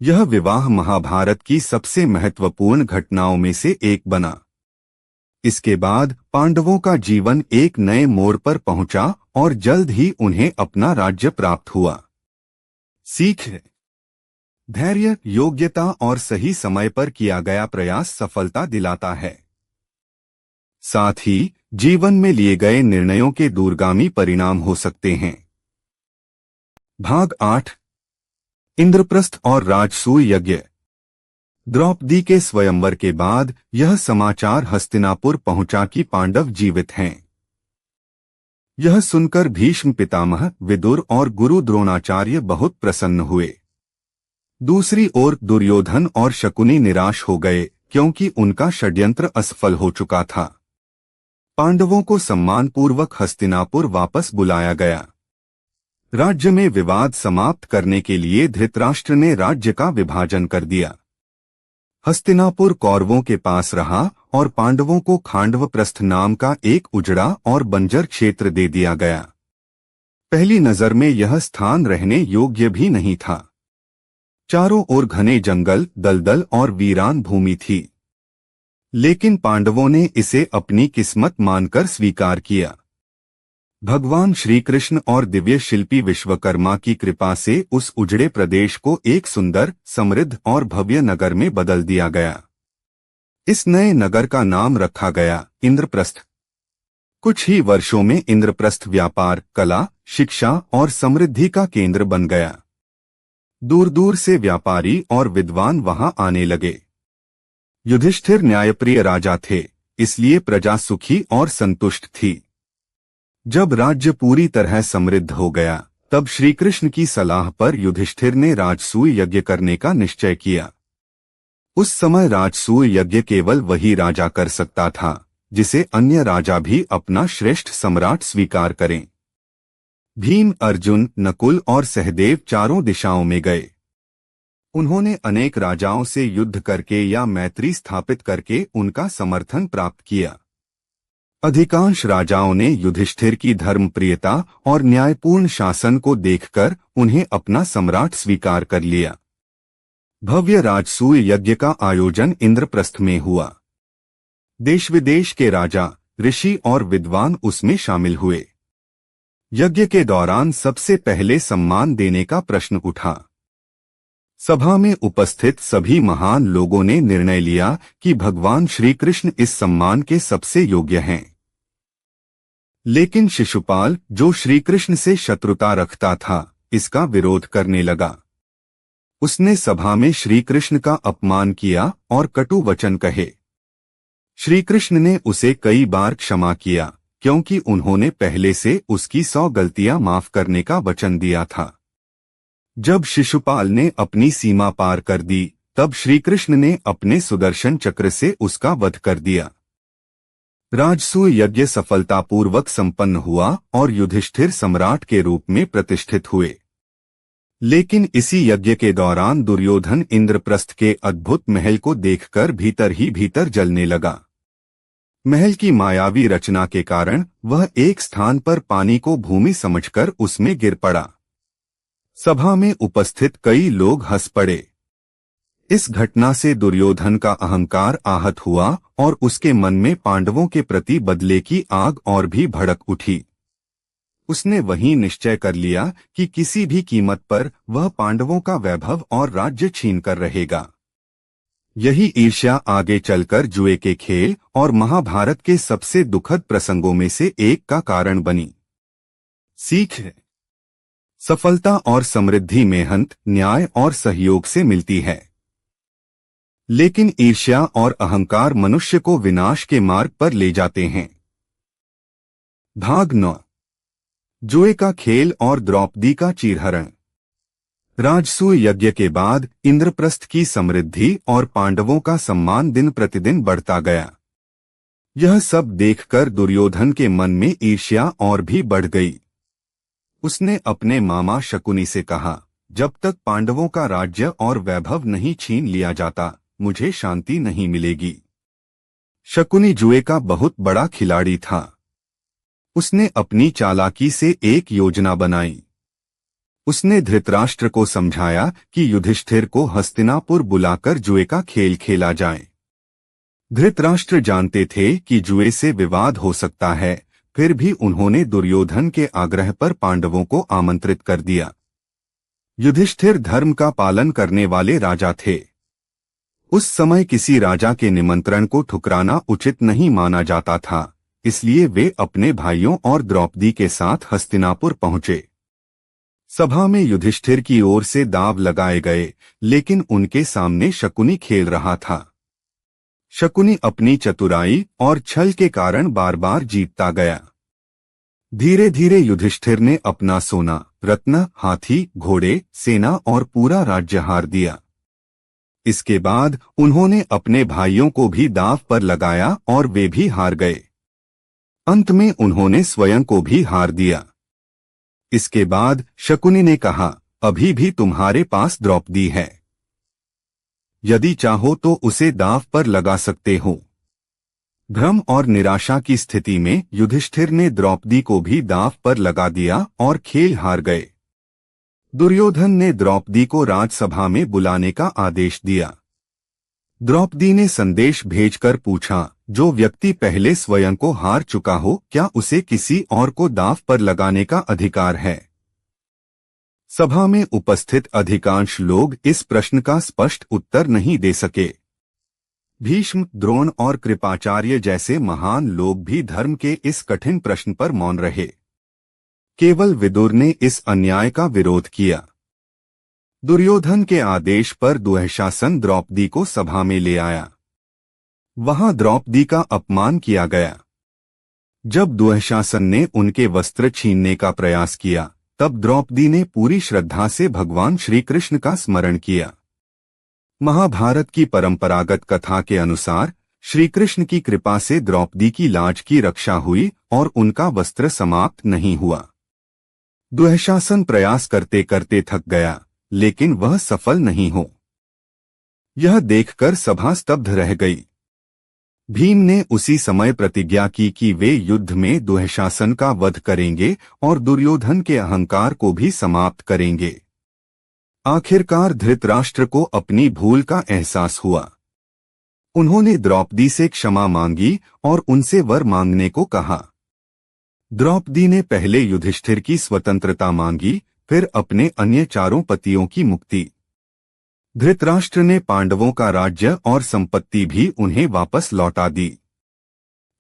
यह विवाह महाभारत की सबसे महत्वपूर्ण घटनाओं में से एक बना। इसके बाद पांडवों का जीवन एक नए मोड़ पर पहुंचा और जल्द ही उन्हें अपना राज्य प्राप्त हुआ। सीख: धैर्य, योग्यता और सही समय पर किया गया प्रयास सफलता दिलाता है। साथ ही जीवन में लिए गए निर्णयों के दूरगामी परिणाम हो सकते हैं। भाग 8: इंद्रप्रस्थ और राजसूय यज्ञ। द्रौपदी के स्वयंवर के बाद यह समाचार हस्तिनापुर पहुंचा कि पांडव जीवित हैं। यह सुनकर भीष्म पितामह, विदुर और गुरु द्रोणाचार्य बहुत प्रसन्न हुए। दूसरी ओर दुर्योधन और शकुनी निराश हो गए, क्योंकि उनका षड्यंत्र असफल हो चुका था। पांडवों को सम्मानपूर्वक हस्तिनापुर वापस बुलाया गया। राज्य में विवाद समाप्त करने के लिए धृतराष्ट्र ने राज्य का विभाजन कर दिया। हस्तिनापुर कौरवों के पास रहा और पांडवों को खांडवप्रस्थ नाम का एक उजड़ा और बंजर क्षेत्र दे दिया गया। पहली नजर में यह स्थान रहने योग्य भी नहीं था। चारों ओर घने जंगल, दलदल और वीरान भूमि थी। लेकिन पांडवों ने इसे अपनी किस्मत मानकर स्वीकार किया। भगवान श्री कृष्ण और दिव्य शिल्पी विश्वकर्मा की कृपा से उस उजड़े प्रदेश को एक सुंदर, समृद्ध और भव्य नगर में बदल दिया गया। इस नए नगर का नाम रखा गया इंद्रप्रस्थ। कुछ ही वर्षों में इंद्रप्रस्थ व्यापार, कला, शिक्षा और समृद्धि का केंद्र बन गया। दूर दूर से व्यापारी और विद्वान वहां आने लगे। युधिष्ठिर न्यायप्रिय राजा थे, इसलिए प्रजा सुखी और संतुष्ट थी। जब राज्य पूरी तरह समृद्ध हो गया, तब श्रीकृष्ण की सलाह पर युधिष्ठिर ने राजसूय यज्ञ करने का निश्चय किया। उस समय राजसूय यज्ञ केवल वही राजा कर सकता था जिसे अन्य राजा भी अपना श्रेष्ठ सम्राट स्वीकार करें। भीम, अर्जुन, नकुल और सहदेव चारों दिशाओं में गए। उन्होंने अनेक राजाओं से युद्ध करके या मैत्री स्थापित करके उनका समर्थन प्राप्त किया। अधिकांश राजाओं ने युधिष्ठिर की धर्मप्रियता और न्यायपूर्ण शासन को देखकर उन्हें अपना सम्राट स्वीकार कर लिया। भव्य राजसूय यज्ञ का आयोजन इंद्रप्रस्थ में हुआ। देश विदेश के राजा, ऋषि और विद्वान उसमें शामिल हुए। यज्ञ के दौरान सबसे पहले सम्मान देने का प्रश्न उठा। सभा में उपस्थित सभी महान लोगों ने निर्णय लिया कि भगवान श्री कृष्ण इस सम्मान के सबसे योग्य हैं। लेकिन शिशुपाल, जो श्री कृष्ण से शत्रुता रखता था, इसका विरोध करने लगा। उसने सभा में श्री कृष्ण का अपमान किया और कटु वचन कहे। श्री कृष्ण ने उसे कई बार क्षमा किया, क्योंकि उन्होंने पहले से उसकी 100 गलतियां माफ करने का वचन दिया था। जब शिशुपाल ने अपनी सीमा पार कर दी, तब श्रीकृष्ण ने अपने सुदर्शन चक्र से उसका वध कर दिया। राजसूय यज्ञ सफलतापूर्वक संपन्न हुआ और युधिष्ठिर सम्राट के रूप में प्रतिष्ठित हुए। लेकिन इसी यज्ञ के दौरान दुर्योधन इंद्रप्रस्थ के अद्भुत महल को देखकर भीतर ही भीतर जलने लगा। महल की मायावी रचना के कारण वह एक स्थान पर पानी को भूमि समझकर उसमें गिर पड़ा। सभा में उपस्थित कई लोग हंस पड़े। इस घटना से दुर्योधन का अहंकार आहत हुआ और उसके मन में पांडवों के प्रति बदले की आग और भी भड़क उठी। उसने वहीं निश्चय कर लिया कि किसी भी कीमत पर वह पांडवों का वैभव और राज्य छीन कर रहेगा। यही ईर्ष्या आगे चलकर जुए के खेल और महाभारत के सबसे दुखद प्रसंगों में से एक का कारण बनी। सीख है, सफलता और समृद्धि मेहनत, न्याय और सहयोग से मिलती है, लेकिन ईर्ष्या और अहंकार मनुष्य को विनाश के मार्ग पर ले जाते हैं। भाग 9। जुए का खेल और द्रौपदी का चीरहरण। राजसूय यज्ञ के बाद इंद्रप्रस्थ की समृद्धि और पांडवों का सम्मान दिन प्रतिदिन बढ़ता गया। यह सब देखकर दुर्योधन के मन में ईर्ष्या और भी बढ़ गई। उसने अपने मामा शकुनी से कहा, जब तक पांडवों का राज्य और वैभव नहीं छीन लिया जाता, मुझे शांति नहीं मिलेगी। शकुनी जुए का बहुत बड़ा खिलाड़ी था। उसने अपनी चालाकी से एक योजना बनाई। उसने धृतराष्ट्र को समझाया कि युधिष्ठिर को हस्तिनापुर बुलाकर जुए का खेल खेला जाए। धृतराष्ट्र जानते थे कि जुए से विवाद हो सकता है, फिर भी उन्होंने दुर्योधन के आग्रह पर पांडवों को आमंत्रित कर दिया। युधिष्ठिर धर्म का पालन करने वाले राजा थे। उस समय किसी राजा के निमंत्रण को ठुकराना उचित नहीं माना जाता था, इसलिए वे अपने भाइयों और द्रौपदी के साथ हस्तिनापुर पहुंचे। सभा में युधिष्ठिर की ओर से दांव लगाए गए, लेकिन उनके सामने शकुनी खेल रहा था। शकुनी अपनी चतुराई और छल के कारण बार बार जीतता गया। धीरे धीरे युधिष्ठिर ने अपना सोना, रत्न, हाथी, घोड़े, सेना और पूरा राज्य हार दिया। इसके बाद उन्होंने अपने भाइयों को भी दांव पर लगाया और वे भी हार गए। अंत में उन्होंने स्वयं को भी हार दिया। इसके बाद शकुनी ने कहा, अभी भी तुम्हारे पास द्रौपदी है। यदि चाहो तो उसे दांव पर लगा सकते हो। भ्रम और निराशा की स्थिति में युधिष्ठिर ने द्रौपदी को भी दांव पर लगा दिया और खेल हार गए। दुर्योधन ने द्रौपदी को राजसभा में बुलाने का आदेश दिया। द्रौपदी ने संदेश भेजकर पूछा, जो व्यक्ति पहले स्वयं को हार चुका हो, क्या उसे किसी और को दांव पर लगाने का अधिकार है? सभा में उपस्थित अधिकांश लोग इस प्रश्न का स्पष्ट उत्तर नहीं दे सके। भीष्म, द्रोण और कृपाचार्य जैसे महान लोग भी धर्म के इस कठिन प्रश्न पर मौन रहे। केवल विदुर ने इस अन्याय का विरोध किया। दुर्योधन के आदेश पर दुःशासन द्रौपदी को सभा में ले आया। वहां द्रौपदी का अपमान किया गया। जब दुःशासन ने उनके वस्त्र छीनने का प्रयास किया, तब द्रौपदी ने पूरी श्रद्धा से भगवान श्री कृष्ण का स्मरण किया। महाभारत की परंपरागत कथा के अनुसार श्री कृष्ण की कृपा से द्रौपदी की लाज की रक्षा हुई और उनका वस्त्र समाप्त नहीं हुआ। दुःशासन प्रयास करते करते थक गया, लेकिन वह सफल नहीं हो। यह देखकर सभा स्तब्ध रह गई। भीम ने उसी समय प्रतिज्ञा की कि वे युद्ध में दुःशासन का वध करेंगे और दुर्योधन के अहंकार को भी समाप्त करेंगे। आखिरकार धृतराष्ट्र को अपनी भूल का एहसास हुआ। उन्होंने द्रौपदी से क्षमा मांगी और उनसे वर मांगने को कहा। द्रौपदी ने पहले युधिष्ठिर की स्वतंत्रता मांगी, फिर अपने अन्य चारों पतियों की मुक्ति। धृतराष्ट्र ने पांडवों का राज्य और संपत्ति भी उन्हें वापस लौटा दी।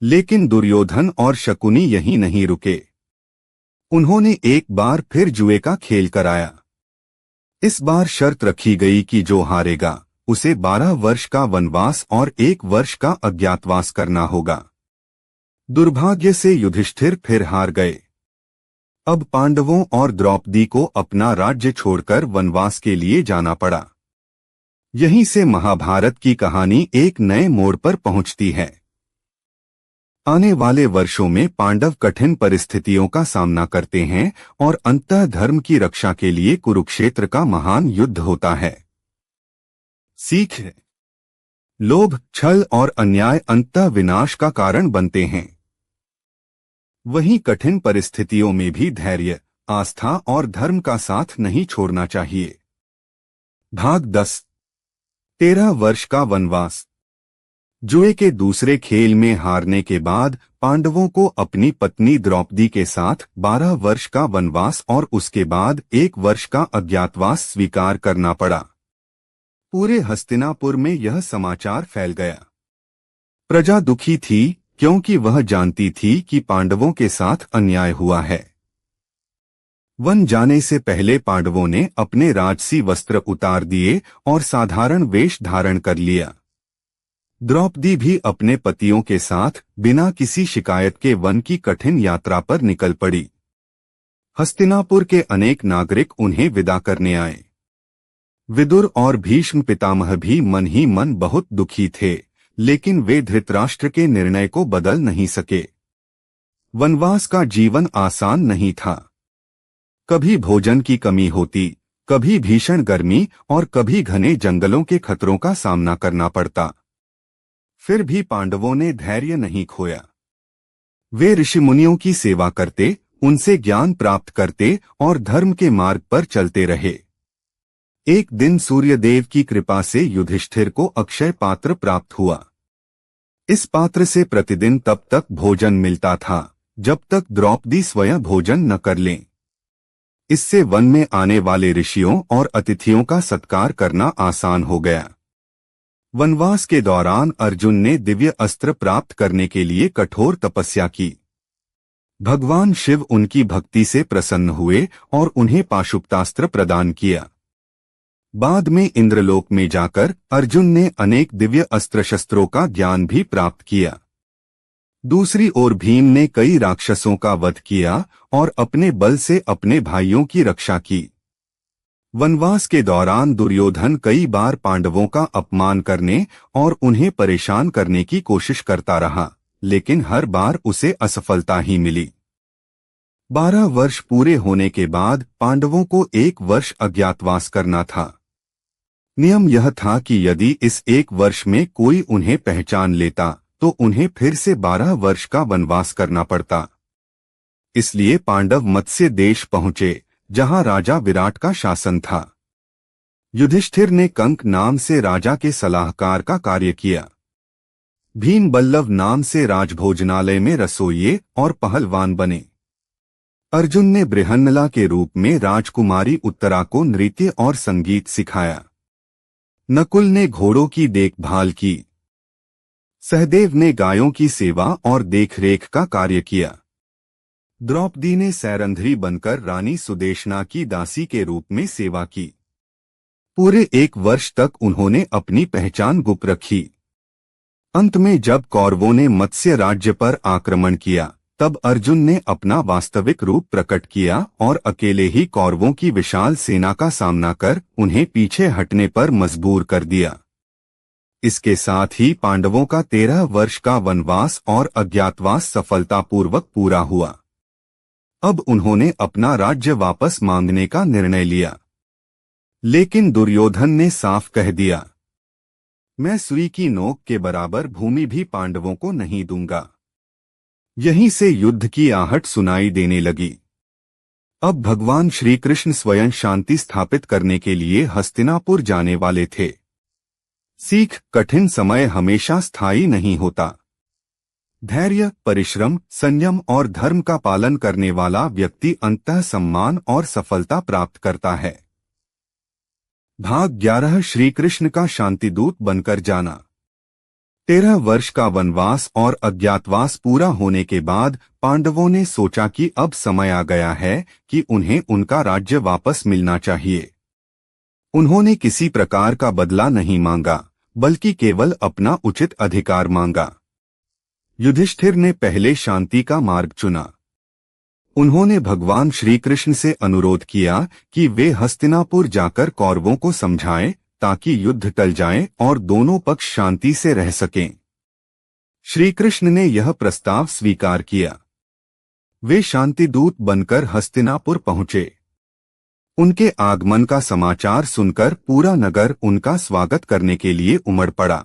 लेकिन दुर्योधन और शकुनी यहीं नहीं रुके। उन्होंने एक बार फिर जुए का खेल कराया। इस बार शर्त रखी गई कि जो हारेगा उसे 12 वर्ष का वनवास और 1 वर्ष का अज्ञातवास करना होगा। दुर्भाग्य से युधिष्ठिर फिर हार गए। अब पांडवों और द्रौपदी को अपना राज्य छोड़कर वनवास के लिए जाना पड़ा। यहीं से महाभारत की कहानी एक नए मोड़ पर पहुंचती है। आने वाले वर्षों में पांडव कठिन परिस्थितियों का सामना करते हैं और अंततः धर्म की रक्षा के लिए कुरुक्षेत्र का महान युद्ध होता है। सीख: लोभ, छल और अन्याय अंततः विनाश का कारण बनते हैं। वहीं कठिन परिस्थितियों में भी धैर्य, आस्था और धर्म का साथ नहीं छोड़ना चाहिए। भाग 10: 13 वर्ष का वनवास। जुए के दूसरे खेल में हारने के बाद पांडवों को अपनी पत्नी द्रौपदी के साथ 12 वर्ष का वनवास और उसके बाद 1 वर्ष का अज्ञातवास स्वीकार करना पड़ा। पूरे हस्तिनापुर में यह समाचार फैल गया। प्रजा दुखी थी क्योंकि वह जानती थी कि पांडवों के साथ अन्याय हुआ है। वन जाने से पहले पांडवों ने अपने राजसी वस्त्र उतार दिए और साधारण वेश धारण कर लिया। द्रौपदी भी अपने पतियों के साथ बिना किसी शिकायत के वन की कठिन यात्रा पर निकल पड़ी। हस्तिनापुर के अनेक नागरिक उन्हें विदा करने आए। विदुर और भीष्म पितामह भी मन ही मन बहुत दुखी थे, लेकिन वे धृतराष्ट्र के निर्णय को बदल नहीं सके। वनवास का जीवन आसान नहीं था। कभी भोजन की कमी होती, कभी भीषण गर्मी और कभी घने जंगलों के खतरों का सामना करना पड़ता। फिर भी पांडवों ने धैर्य नहीं खोया। वे ऋषिमुनियों की सेवा करते, उनसे ज्ञान प्राप्त करते और धर्म के मार्ग पर चलते रहे। एक दिन सूर्यदेव की कृपा से युधिष्ठिर को अक्षय पात्र प्राप्त हुआ। इस पात्र से प्रतिदिन तब तक भोजन मिलता था जब तक द्रौपदी स्वयं भोजन न कर लें। इससे वन में आने वाले ऋषियों और अतिथियों का सत्कार करना आसान हो गया। वनवास के दौरान अर्जुन ने दिव्य अस्त्र प्राप्त करने के लिए कठोर तपस्या की। भगवान शिव उनकी भक्ति से प्रसन्न हुए और उन्हें पाशुपतास्त्र प्रदान किया। बाद में इंद्रलोक में जाकर अर्जुन ने अनेक दिव्य अस्त्र शस्त्रों का ज्ञान भी प्राप्त किया। दूसरी ओर भीम ने कई राक्षसों का वध किया और अपने बल से अपने भाइयों की रक्षा की। वनवास के दौरान दुर्योधन कई बार पांडवों का अपमान करने और उन्हें परेशान करने की कोशिश करता रहा, लेकिन हर बार उसे असफलता ही मिली। 12 वर्ष पूरे होने के बाद पांडवों को 1 वर्ष अज्ञातवास करना था। नियम यह था कि यदि इस 1 वर्ष में कोई उन्हें पहचान लेता तो उन्हें फिर से 12 वर्ष का वनवास करना पड़ता। इसलिए पांडव मत्स्य देश पहुंचे, जहां राजा विराट का शासन था। युधिष्ठिर ने कंक नाम से राजा के सलाहकार का कार्य किया। भीम बल्लभ नाम से राजभोजनालय में रसोइये और पहलवान बने। अर्जुन ने बृहन्नला के रूप में राजकुमारी उत्तरा को नृत्य और संगीत सिखाया। नकुल ने घोड़ों की देखभाल की। सहदेव ने गायों की सेवा और देखरेख का कार्य किया। द्रौपदी ने सैरंध्री बनकर रानी सुदेशना की दासी के रूप में सेवा की। पूरे 1 वर्ष तक उन्होंने अपनी पहचान गुप्त रखी। अंत में जब कौरवों ने मत्स्य राज्य पर आक्रमण किया, तब अर्जुन ने अपना वास्तविक रूप प्रकट किया और अकेले ही कौरवों की विशाल सेना का सामना कर उन्हें पीछे हटने पर मजबूर कर दिया। इसके साथ ही पांडवों का 13 वर्ष का वनवास और अज्ञातवास सफलतापूर्वक पूरा हुआ। अब उन्होंने अपना राज्य वापस मांगने का निर्णय लिया, लेकिन दुर्योधन ने साफ कह दिया, मैं सुई की नोक के बराबर भूमि भी पांडवों को नहीं दूंगा। यहीं से युद्ध की आहट सुनाई देने लगी। अब भगवान श्री कृष्ण स्वयं शांति स्थापित करने के लिए हस्तिनापुर जाने वाले थे। सीख, कठिन समय हमेशा स्थायी नहीं होता। धैर्य, परिश्रम, संयम और धर्म का पालन करने वाला व्यक्ति अंततः सम्मान और सफलता प्राप्त करता है। भाग 11 श्री कृष्ण का शांतिदूत बनकर जाना। 13 वर्ष का वनवास और अज्ञातवास पूरा होने के बाद पांडवों ने सोचा कि अब समय आ गया है कि उन्हें उनका राज्य वापस मिलना चाहिए। उन्होंने किसी प्रकार का बदला नहीं मांगा, बल्कि केवल अपना उचित अधिकार मांगा। युधिष्ठिर ने पहले शांति का मार्ग चुना। उन्होंने भगवान श्री कृष्ण से अनुरोध किया कि वे हस्तिनापुर जाकर कौरवों को समझाएं ताकि युद्ध टल जाए और दोनों पक्ष शांति से रह सकें। श्री कृष्ण ने यह प्रस्ताव स्वीकार किया। वे शांतिदूत बनकर हस्तिनापुर पहुंचे। उनके आगमन का समाचार सुनकर पूरा नगर उनका स्वागत करने के लिए उमड़ पड़ा।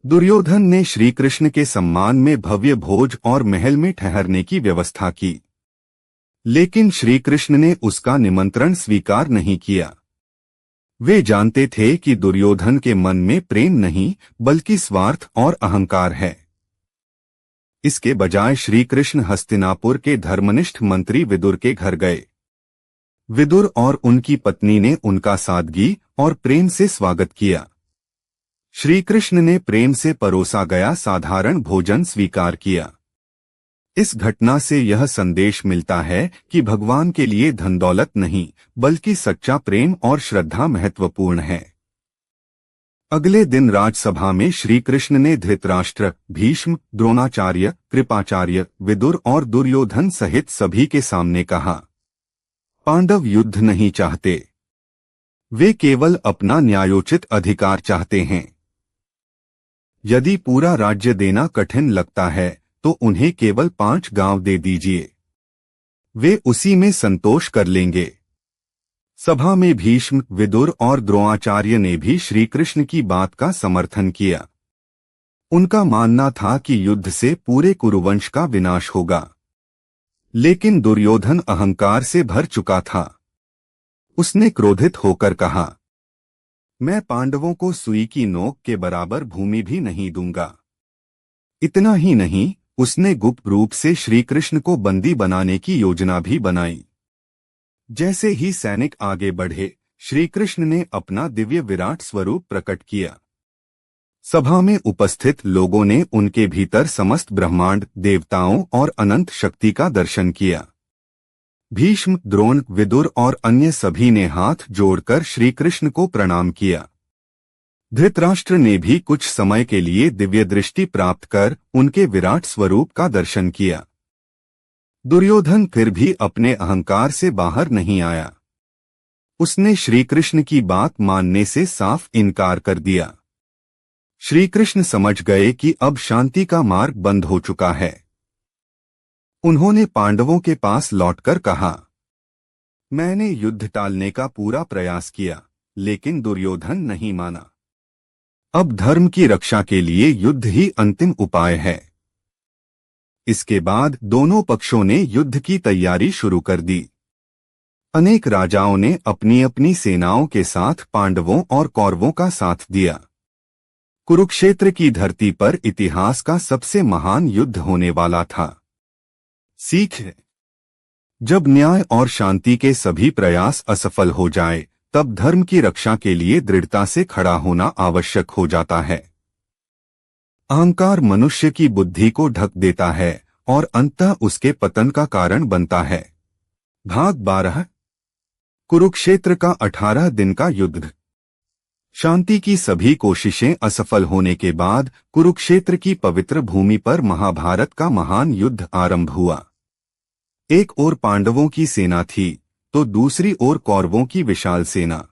दुर्योधन ने श्री कृष्ण के सम्मान में भव्य भोज और महल में ठहरने की व्यवस्था की, लेकिन श्री कृष्ण ने उसका निमंत्रण स्वीकार नहीं किया। वे जानते थे कि दुर्योधन के मन में प्रेम नहीं बल्कि स्वार्थ और अहंकार है। इसके बजाय श्री कृष्ण हस्तिनापुर के धर्मनिष्ठ मंत्री विदुर के घर गए। विदुर और उनकी पत्नी ने उनका सादगी और प्रेम से स्वागत किया। श्री कृष्ण ने प्रेम से परोसा गया साधारण भोजन स्वीकार किया। इस घटना से यह संदेश मिलता है कि भगवान के लिए धन दौलत नहीं बल्कि सच्चा प्रेम और श्रद्धा महत्वपूर्ण है। अगले दिन राजसभा में श्री कृष्ण ने धृतराष्ट्र, भीष्म, द्रोणाचार्य, कृपाचार्य, विदुर और दुर्योधन सहित सभी के सामने कहा, पांडव युद्ध नहीं चाहते, वे केवल अपना न्यायोचित अधिकार चाहते हैं। यदि पूरा राज्य देना कठिन लगता है तो उन्हें केवल 5 गांव दे दीजिए, वे उसी में संतोष कर लेंगे। सभा में भीष्म, विदुर और द्रोणाचार्य ने भी श्री कृष्ण की बात का समर्थन किया। उनका मानना था कि युद्ध से पूरे कुरुवंश का विनाश होगा, लेकिन दुर्योधन अहंकार से भर चुका था। उसने क्रोधित होकर कहा, मैं पांडवों को सुई की नोक के बराबर भूमि भी नहीं दूंगा। इतना ही नहीं, उसने गुप्त रूप से श्री कृष्ण को बंदी बनाने की योजना भी बनाई। जैसे ही सैनिक आगे बढ़े, श्री कृष्ण ने अपना दिव्य विराट स्वरूप प्रकट किया। सभा में उपस्थित लोगों ने उनके भीतर समस्त ब्रह्मांड, देवताओं और अनंत शक्ति का दर्शन किया। भीष्म, द्रोण, विदुर और अन्य सभी ने हाथ जोड़कर श्री कृष्ण को प्रणाम किया। धृतराष्ट्र ने भी कुछ समय के लिए दिव्य दृष्टि प्राप्त कर उनके विराट स्वरूप का दर्शन किया। दुर्योधन फिर भी अपने अहंकार से बाहर नहीं आया। उसने श्री कृष्ण की बात मानने से साफ इनकार कर दिया। श्री कृष्ण समझ गए कि अब शांति का मार्ग बंद हो चुका है। उन्होंने पांडवों के पास लौटकर कहा, मैंने युद्ध टालने का पूरा प्रयास किया, लेकिन दुर्योधन नहीं माना। अब धर्म की रक्षा के लिए युद्ध ही अंतिम उपाय है। इसके बाद दोनों पक्षों ने युद्ध की तैयारी शुरू कर दी। अनेक राजाओं ने अपनी अपनी सेनाओं के साथ पांडवों और कौरवों का साथ दिया। कुरुक्षेत्र की धरती पर इतिहास का सबसे महान युद्ध होने वाला था। सीख, जब न्याय और शांति के सभी प्रयास असफल हो जाए, तब धर्म की रक्षा के लिए दृढ़ता से खड़ा होना आवश्यक हो जाता है। अहंकार मनुष्य की बुद्धि को ढक देता है और अंततः उसके पतन का कारण बनता है। भाग 12 कुरुक्षेत्र का 18 दिन का युद्ध। शांति की सभी कोशिशें असफल होने के बाद कुरुक्षेत्र की पवित्र भूमि पर महाभारत का महान युद्ध आरंभ हुआ। एक ओर पांडवों की सेना थी तो दूसरी ओर कौरवों की विशाल सेना।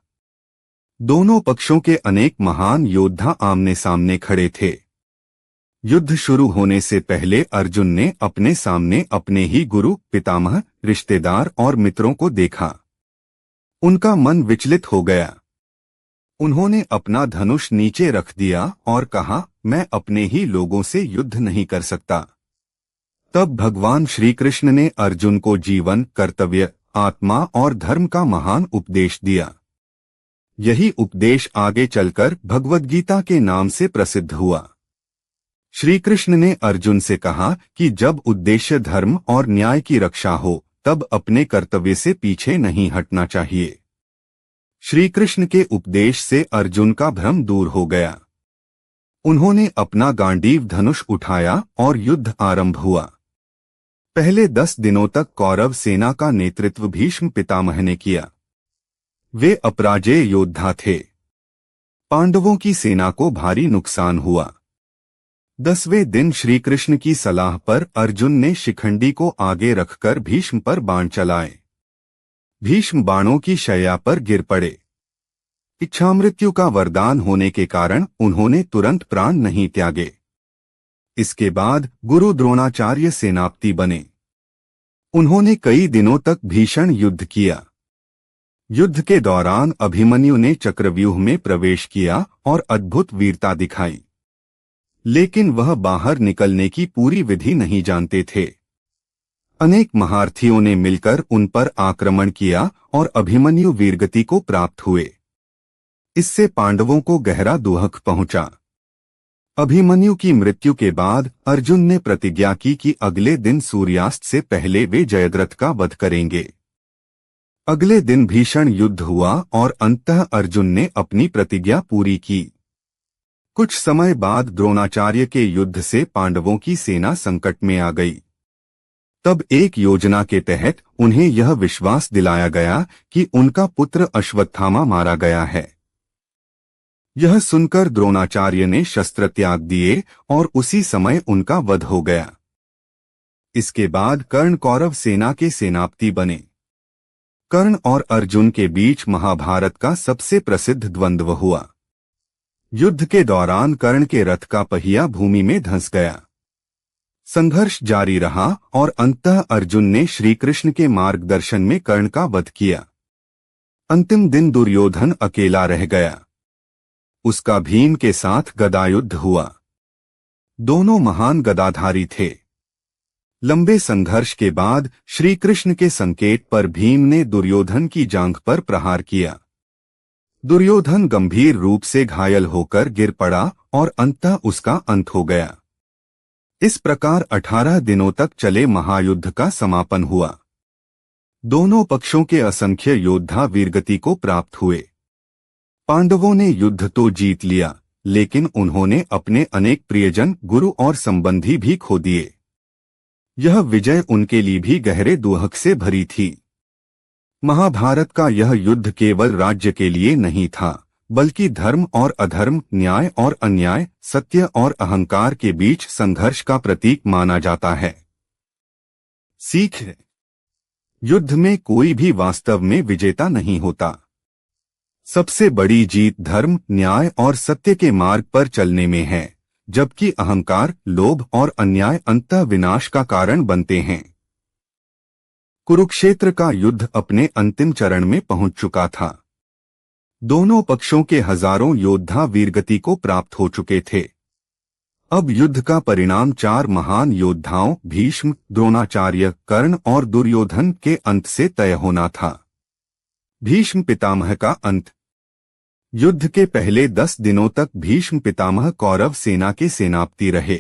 दोनों पक्षों के अनेक महान योद्धा आमने सामने खड़े थे। युद्ध शुरू होने से पहले अर्जुन ने अपने सामने अपने ही गुरु, पितामह, रिश्तेदार और मित्रों को देखा। उनका मन विचलित हो गया। उन्होंने अपना धनुष नीचे रख दिया और कहा, मैं अपने ही लोगों से युद्ध नहीं कर सकता। तब भगवान श्री कृष्ण ने अर्जुन को जीवन, कर्तव्य, आत्मा और धर्म का महान उपदेश दिया। यही उपदेश आगे चलकर भगवद गीता के नाम से प्रसिद्ध हुआ। श्री कृष्ण ने अर्जुन से कहा कि जब उद्देश्य धर्म और न्याय की रक्षा हो तब अपने कर्तव्य से पीछे नहीं हटना चाहिए। श्री कृष्ण के उपदेश से अर्जुन का भ्रम दूर हो गया। उन्होंने अपना गांडीव धनुष उठाया और युद्ध आरंभ हुआ। पहले 10 दिनों तक कौरव सेना का नेतृत्व भीष्म पितामह ने किया। वे अपराजेय योद्धा थे। पांडवों की सेना को भारी नुकसान हुआ। 10वें दिन श्री कृष्ण की सलाह पर अर्जुन ने शिखंडी को आगे रखकर भीष्म पर बाण चलाए। भीष्म बाणों की शैया पर गिर पड़े। इच्छामृत्यु का वरदान होने के कारण उन्होंने तुरंत प्राण नहीं त्यागे। इसके बाद गुरु द्रोणाचार्य सेनापति बने। उन्होंने कई दिनों तक भीषण युद्ध किया। युद्ध के दौरान अभिमन्यु ने चक्रव्यूह में प्रवेश किया और अद्भुत वीरता दिखाई, लेकिन वह बाहर निकलने की पूरी विधि नहीं जानते थे। अनेक महारथियों ने मिलकर उन पर आक्रमण किया और अभिमन्यु वीरगति को प्राप्त हुए। इससे पांडवों को गहरा दुहक पहुंचा। अभिमन्यु की मृत्यु के बाद अर्जुन ने प्रतिज्ञा की कि अगले दिन सूर्यास्त से पहले वे जयद्रथ का वध करेंगे। अगले दिन भीषण युद्ध हुआ और अंततः अर्जुन ने अपनी प्रतिज्ञा पूरी की। कुछ समय बाद द्रोणाचार्य के युद्ध से पांडवों की सेना संकट में आ गई। तब एक योजना के तहत उन्हें यह विश्वास दिलाया गया कि उनका पुत्र अश्वत्थामा मारा गया है। यह सुनकर द्रोणाचार्य ने शस्त्र त्याग दिए और उसी समय उनका वध हो गया। इसके बाद कर्ण कौरव सेना के सेनापति बने। कर्ण और अर्जुन के बीच महाभारत का सबसे प्रसिद्ध द्वंद्व हुआ। युद्ध के दौरान कर्ण के रथ का पहिया भूमि में धंस गया। संघर्ष जारी रहा और अंततः अर्जुन ने श्री कृष्ण के मार्गदर्शन में कर्ण का वध किया। अंतिम दिन दुर्योधन अकेला रह गया। उसका भीम के साथ गदायुद्ध हुआ। दोनों महान गदाधारी थे। लंबे संघर्ष के बाद श्री कृष्ण के संकेत पर भीम ने दुर्योधन की जांघ पर प्रहार किया। दुर्योधन गंभीर रूप से घायल होकर गिर पड़ा और अंततः उसका अंत हो गया। इस प्रकार 18 दिनों तक चले महायुद्ध का समापन हुआ। दोनों पक्षों के असंख्य योद्धा वीरगति को प्राप्त हुए। पांडवों ने युद्ध तो जीत लिया, लेकिन उन्होंने अपने अनेक प्रियजन, गुरु और संबंधी भी खो दिए। यह विजय उनके लिए भी गहरे दुहक से भरी थी। महाभारत का यह युद्ध केवल राज्य के लिए नहीं था, बल्कि धर्म और अधर्म, न्याय और अन्याय, सत्य और अहंकार के बीच संघर्ष का प्रतीक माना जाता है। सीख: युद्ध में कोई भी वास्तव में विजेता नहीं होता। सबसे बड़ी जीत धर्म, न्याय और सत्य के मार्ग पर चलने में है, जबकि अहंकार, लोभ और अन्याय अंततः विनाश का कारण बनते हैं। कुरुक्षेत्र का युद्ध अपने अंतिम चरण में पहुंच चुका था। दोनों पक्षों के हजारों योद्धा वीरगति को प्राप्त हो चुके थे। अब युद्ध का परिणाम 4 महान योद्धाओं भीष्म, द्रोणाचार्य, कर्ण और दुर्योधन के अंत से तय होना था। भीष्म पितामह का अंत। युद्ध के पहले 10 दिनों तक भीष्म पितामह कौरव सेना के सेनापति रहे।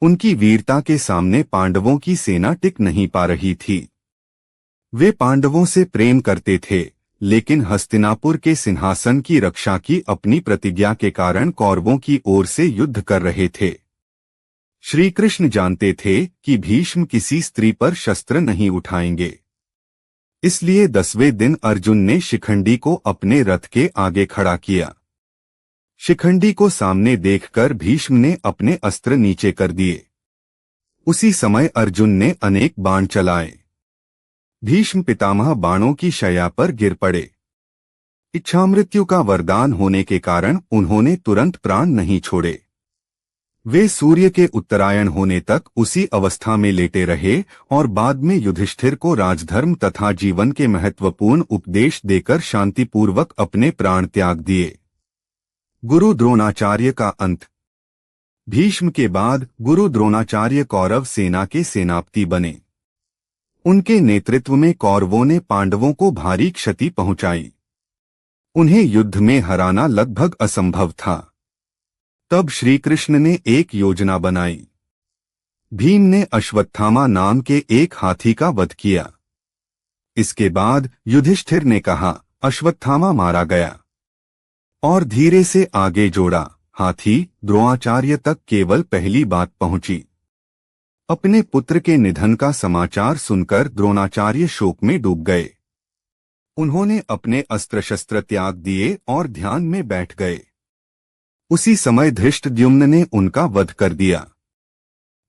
उनकी वीरता के सामने पांडवों की सेना टिक नहीं पा रही थी। वे पांडवों से प्रेम करते थे, लेकिन हस्तिनापुर के सिंहासन की रक्षा की अपनी प्रतिज्ञा के कारण कौरवों की ओर से युद्ध कर रहे थे। श्री कृष्ण जानते थे कि भीष्म किसी स्त्री पर शस्त्र नहीं उठाएंगे। इसलिए 10वें दिन अर्जुन ने शिखंडी को अपने रथ के आगे खड़ा किया। शिखंडी को सामने देखकर भीष्म ने अपने अस्त्र नीचे कर दिए। उसी समय अर्जुन ने अनेक बाण चलाए। भीष्म पितामह बाणों की शैया पर गिर पड़े। इच्छामृत्यु का वरदान होने के कारण उन्होंने तुरंत प्राण नहीं छोड़े। वे सूर्य के उत्तरायण होने तक उसी अवस्था में लेटे रहे और बाद में युधिष्ठिर को राजधर्म तथा जीवन के महत्वपूर्ण उपदेश देकर शांतिपूर्वक अपने प्राण त्याग दिए। गुरु द्रोणाचार्य का अंत। भीष्म के बाद गुरु द्रोणाचार्य कौरव सेना के सेनापति बने। उनके नेतृत्व में कौरवों ने पांडवों को भारी क्षति पहुंचाई। उन्हें युद्ध में हराना लगभग असंभव था। तब श्री कृष्ण ने एक योजना बनाई। भीम ने अश्वत्थामा नाम के एक हाथी का वध किया। इसके बाद युधिष्ठिर ने कहा, अश्वत्थामा मारा गया, और धीरे से आगे जोड़ा। हाथी द्रोणाचार्य तक केवल पहली बात पहुंची। अपने पुत्र के निधन का समाचार सुनकर द्रोणाचार्य शोक में डूब गए। उन्होंने अपने अस्त्र शस्त्र त्याग दिए और ध्यान में बैठ गए। उसी समय धृष्टद्युम्न ने उनका वध कर दिया।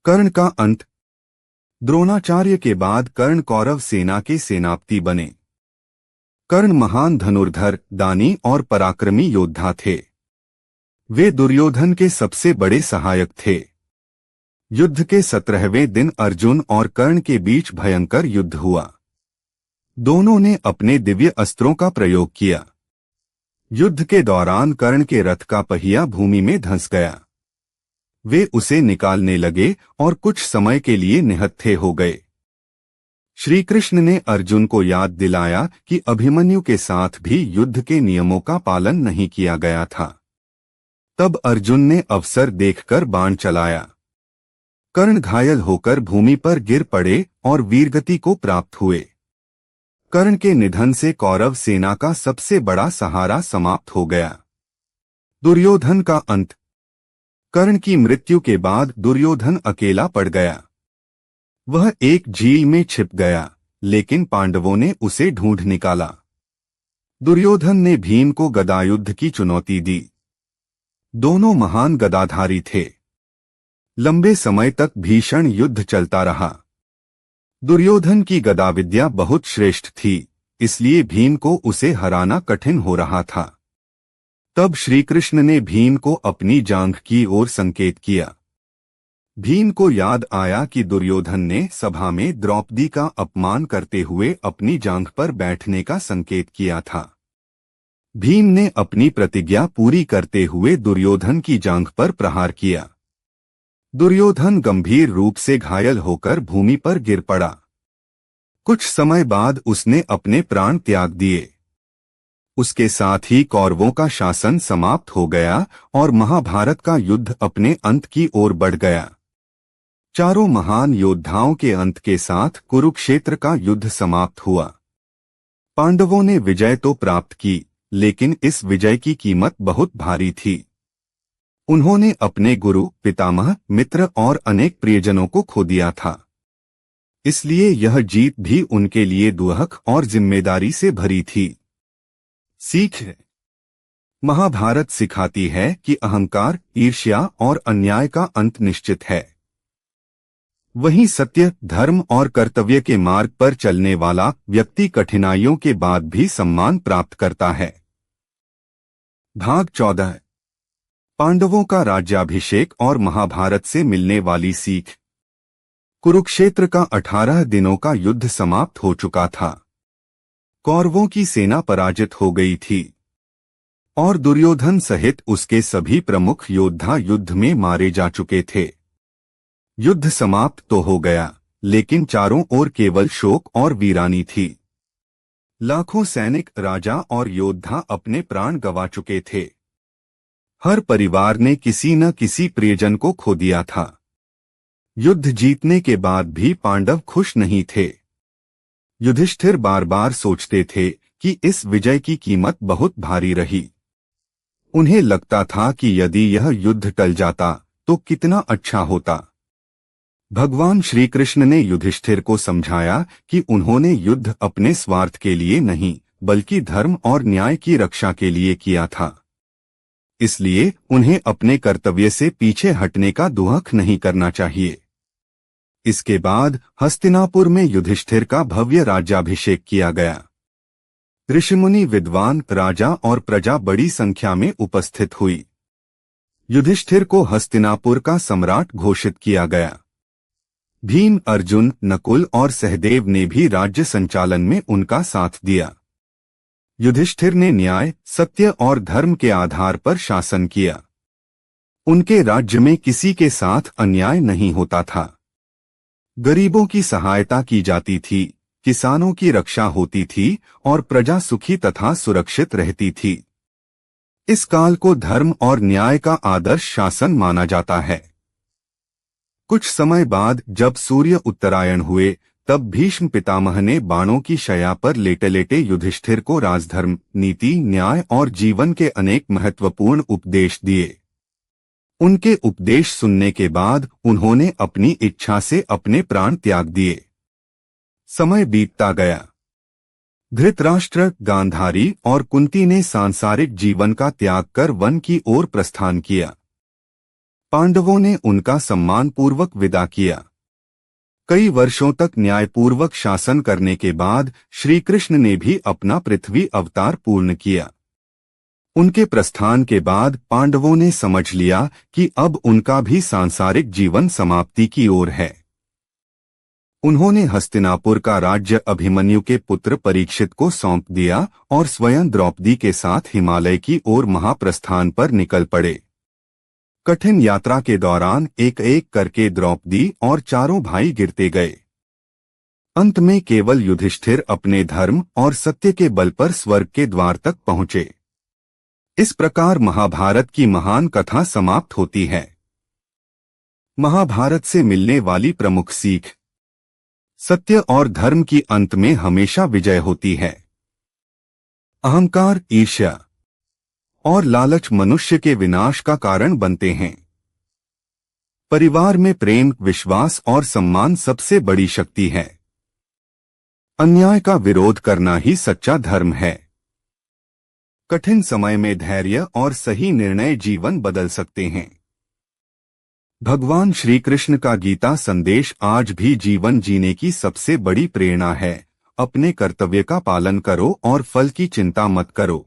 कर्ण का अंत। द्रोणाचार्य के बाद कर्ण कौरव सेना के सेनापति बने। कर्ण महान धनुर्धर, दानी और पराक्रमी योद्धा थे। वे दुर्योधन के सबसे बड़े सहायक थे। युद्ध के 17वें दिन अर्जुन और कर्ण के बीच भयंकर युद्ध हुआ। दोनों ने अपने दिव्य अस्त्रों का प्रयोग किया। युद्ध के दौरान कर्ण के रथ का पहिया भूमि में धंस गया। वे उसे निकालने लगे और कुछ समय के लिए निहत्थे हो गए। श्री कृष्ण ने अर्जुन को याद दिलाया कि अभिमन्यु के साथ भी युद्ध के नियमों का पालन नहीं किया गया था। तब अर्जुन ने अवसर देखकर बाण चलाया। कर्ण घायल होकर भूमि पर गिर पड़े और वीरगति को प्राप्त हुए। कर्ण के निधन से कौरव सेना का सबसे बड़ा सहारा समाप्त हो गया। दुर्योधन का अंत। कर्ण की मृत्यु के बाद दुर्योधन अकेला पड़ गया। वह एक झील में छिप गया, लेकिन पांडवों ने उसे ढूंढ निकाला। दुर्योधन ने भीम को गदायुद्ध की चुनौती दी। दोनों महान गदाधारी थे। लंबे समय तक भीषण युद्ध चलता रहा। दुर्योधन की गदा विद्या बहुत श्रेष्ठ थी, इसलिए भीम को उसे हराना कठिन हो रहा था। तब श्री कृष्ण ने भीम को अपनी जांघ की ओर संकेत किया। भीम को याद आया कि दुर्योधन ने सभा में द्रौपदी का अपमान करते हुए अपनी जांघ पर बैठने का संकेत किया था। भीम ने अपनी प्रतिज्ञा पूरी करते हुए दुर्योधन की जांघ पर प्रहार किया। दुर्योधन गंभीर रूप से घायल होकर भूमि पर गिर पड़ा। कुछ समय बाद उसने अपने प्राण त्याग दिए। उसके साथ ही कौरवों का शासन समाप्त हो गया और महाभारत का युद्ध अपने अंत की ओर बढ़ गया। चारों महान योद्धाओं के अंत के साथ कुरुक्षेत्र का युद्ध समाप्त हुआ। पांडवों ने विजय तो प्राप्त की, लेकिन इस विजय की कीमत बहुत भारी थी। उन्होंने अपने गुरु, पितामह, मित्र और अनेक प्रियजनों को खो दिया था। इसलिए यह जीत भी उनके लिए दुहक और जिम्मेदारी से भरी थी। सीख। महाभारत सिखाती है कि अहंकार, ईर्ष्या और अन्याय का अंत निश्चित है। वहीं सत्य, धर्म और कर्तव्य के मार्ग पर चलने वाला व्यक्ति कठिनाइयों के बाद भी सम्मान प्राप्त करता है। भाग 14। पांडवों का राज्याभिषेक और महाभारत से मिलने वाली सीख। कुरुक्षेत्र का 18 दिनों का युद्ध समाप्त हो चुका था। कौरवों की सेना पराजित हो गई थी और दुर्योधन सहित उसके सभी प्रमुख योद्धा युद्ध में मारे जा चुके थे। युद्ध समाप्त तो हो गया, लेकिन चारों ओर केवल शोक और वीरानी थी। लाखों सैनिक, राजा और योद्धा अपने प्राण गंवा चुके थे। हर परिवार ने किसी न किसी प्रियजन को खो दिया था। युद्ध जीतने के बाद भी पांडव खुश नहीं थे। युधिष्ठिर बार बार सोचते थे कि इस विजय की कीमत बहुत भारी रही। उन्हें लगता था कि यदि यह युद्ध टल जाता तो कितना अच्छा होता। भगवान श्री कृष्ण ने युधिष्ठिर को समझाया कि उन्होंने युद्ध अपने स्वार्थ के लिए नहीं, बल्कि धर्म और न्याय की रक्षा के लिए किया था। इसलिए उन्हें अपने कर्तव्य से पीछे हटने का दुहक नहीं करना चाहिए। इसके बाद हस्तिनापुर में युधिष्ठिर का भव्य राज्याभिषेक किया गया। ऋषिमुनि, विद्वान, राजा और प्रजा बड़ी संख्या में उपस्थित हुई। युधिष्ठिर को हस्तिनापुर का सम्राट घोषित किया गया। भीम, अर्जुन, नकुल और सहदेव ने भी राज्य संचालन में उनका साथ दिया। युधिष्ठिर ने न्याय, सत्य और धर्म के आधार पर शासन किया। उनके राज्य में किसी के साथ अन्याय नहीं होता था। गरीबों की सहायता की जाती थी, किसानों की रक्षा होती थी और प्रजा सुखी तथा सुरक्षित रहती थी। इस काल को धर्म और न्याय का आदर्श शासन माना जाता है। कुछ समय बाद जब सूर्य उत्तरायण हुए, तब भीष्म पितामह ने बाणों की शैया पर लेटे लेटे युधिष्ठिर को राजधर्म, नीति, न्याय और जीवन के अनेक महत्वपूर्ण उपदेश दिए। उनके उपदेश सुनने के बाद उन्होंने अपनी इच्छा से अपने प्राण त्याग दिए। समय बीतता गया। धृतराष्ट्र, गांधारी और कुंती ने सांसारिक जीवन का त्याग कर वन की ओर प्रस्थान किया। पांडवों ने उनका सम्मानपूर्वक विदा किया। कई वर्षों तक न्यायपूर्वक शासन करने के बाद श्री कृष्ण ने भी अपना पृथ्वी अवतार पूर्ण किया। उनके प्रस्थान के बाद पांडवों ने समझ लिया कि अब उनका भी सांसारिक जीवन समाप्ति की ओर है। उन्होंने हस्तिनापुर का राज्य अभिमन्यु के पुत्र परीक्षित को सौंप दिया और स्वयं द्रौपदी के साथ हिमालय की ओर महाप्रस्थान पर निकल पड़े। कठिन यात्रा के दौरान एक एक करके द्रौपदी और चारों भाई गिरते गए। अंत में केवल युधिष्ठिर अपने धर्म और सत्य के बल पर स्वर्ग के द्वार तक पहुंचे। इस प्रकार महाभारत की महान कथा समाप्त होती है। महाभारत से मिलने वाली प्रमुख सीख: सत्य और धर्म की अंत में हमेशा विजय होती है। अहंकार, ईर्ष्या और लालच मनुष्य के विनाश का कारण बनते हैं। परिवार में प्रेम, विश्वास और सम्मान सबसे बड़ी शक्ति है। अन्याय का विरोध करना ही सच्चा धर्म है। कठिन समय में धैर्य और सही निर्णय जीवन बदल सकते हैं। भगवान श्री कृष्ण का गीता संदेश आज भी जीवन जीने की सबसे बड़ी प्रेरणा है। अपने कर्तव्य का पालन करो और फल की चिंता मत करो।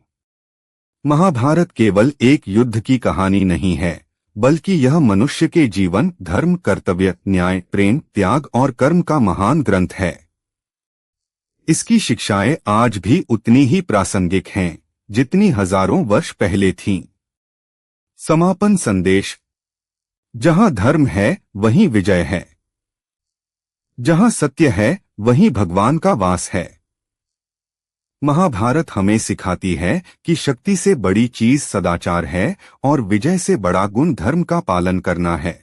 महाभारत केवल एक युद्ध की कहानी नहीं है, बल्कि यह मनुष्य के जीवन, धर्म, कर्तव्य, न्याय, प्रेम, त्याग और कर्म का महान ग्रंथ है। इसकी शिक्षाएं आज भी उतनी ही प्रासंगिक हैं जितनी हजारों वर्ष पहले थीं। समापन संदेश: जहां धर्म है वहीं विजय है। जहां सत्य है वहीं भगवान का वास है। महाभारत हमें सिखाती है कि शक्ति से बड़ी चीज सदाचार है और विजय से बड़ा गुण धर्म का पालन करना है।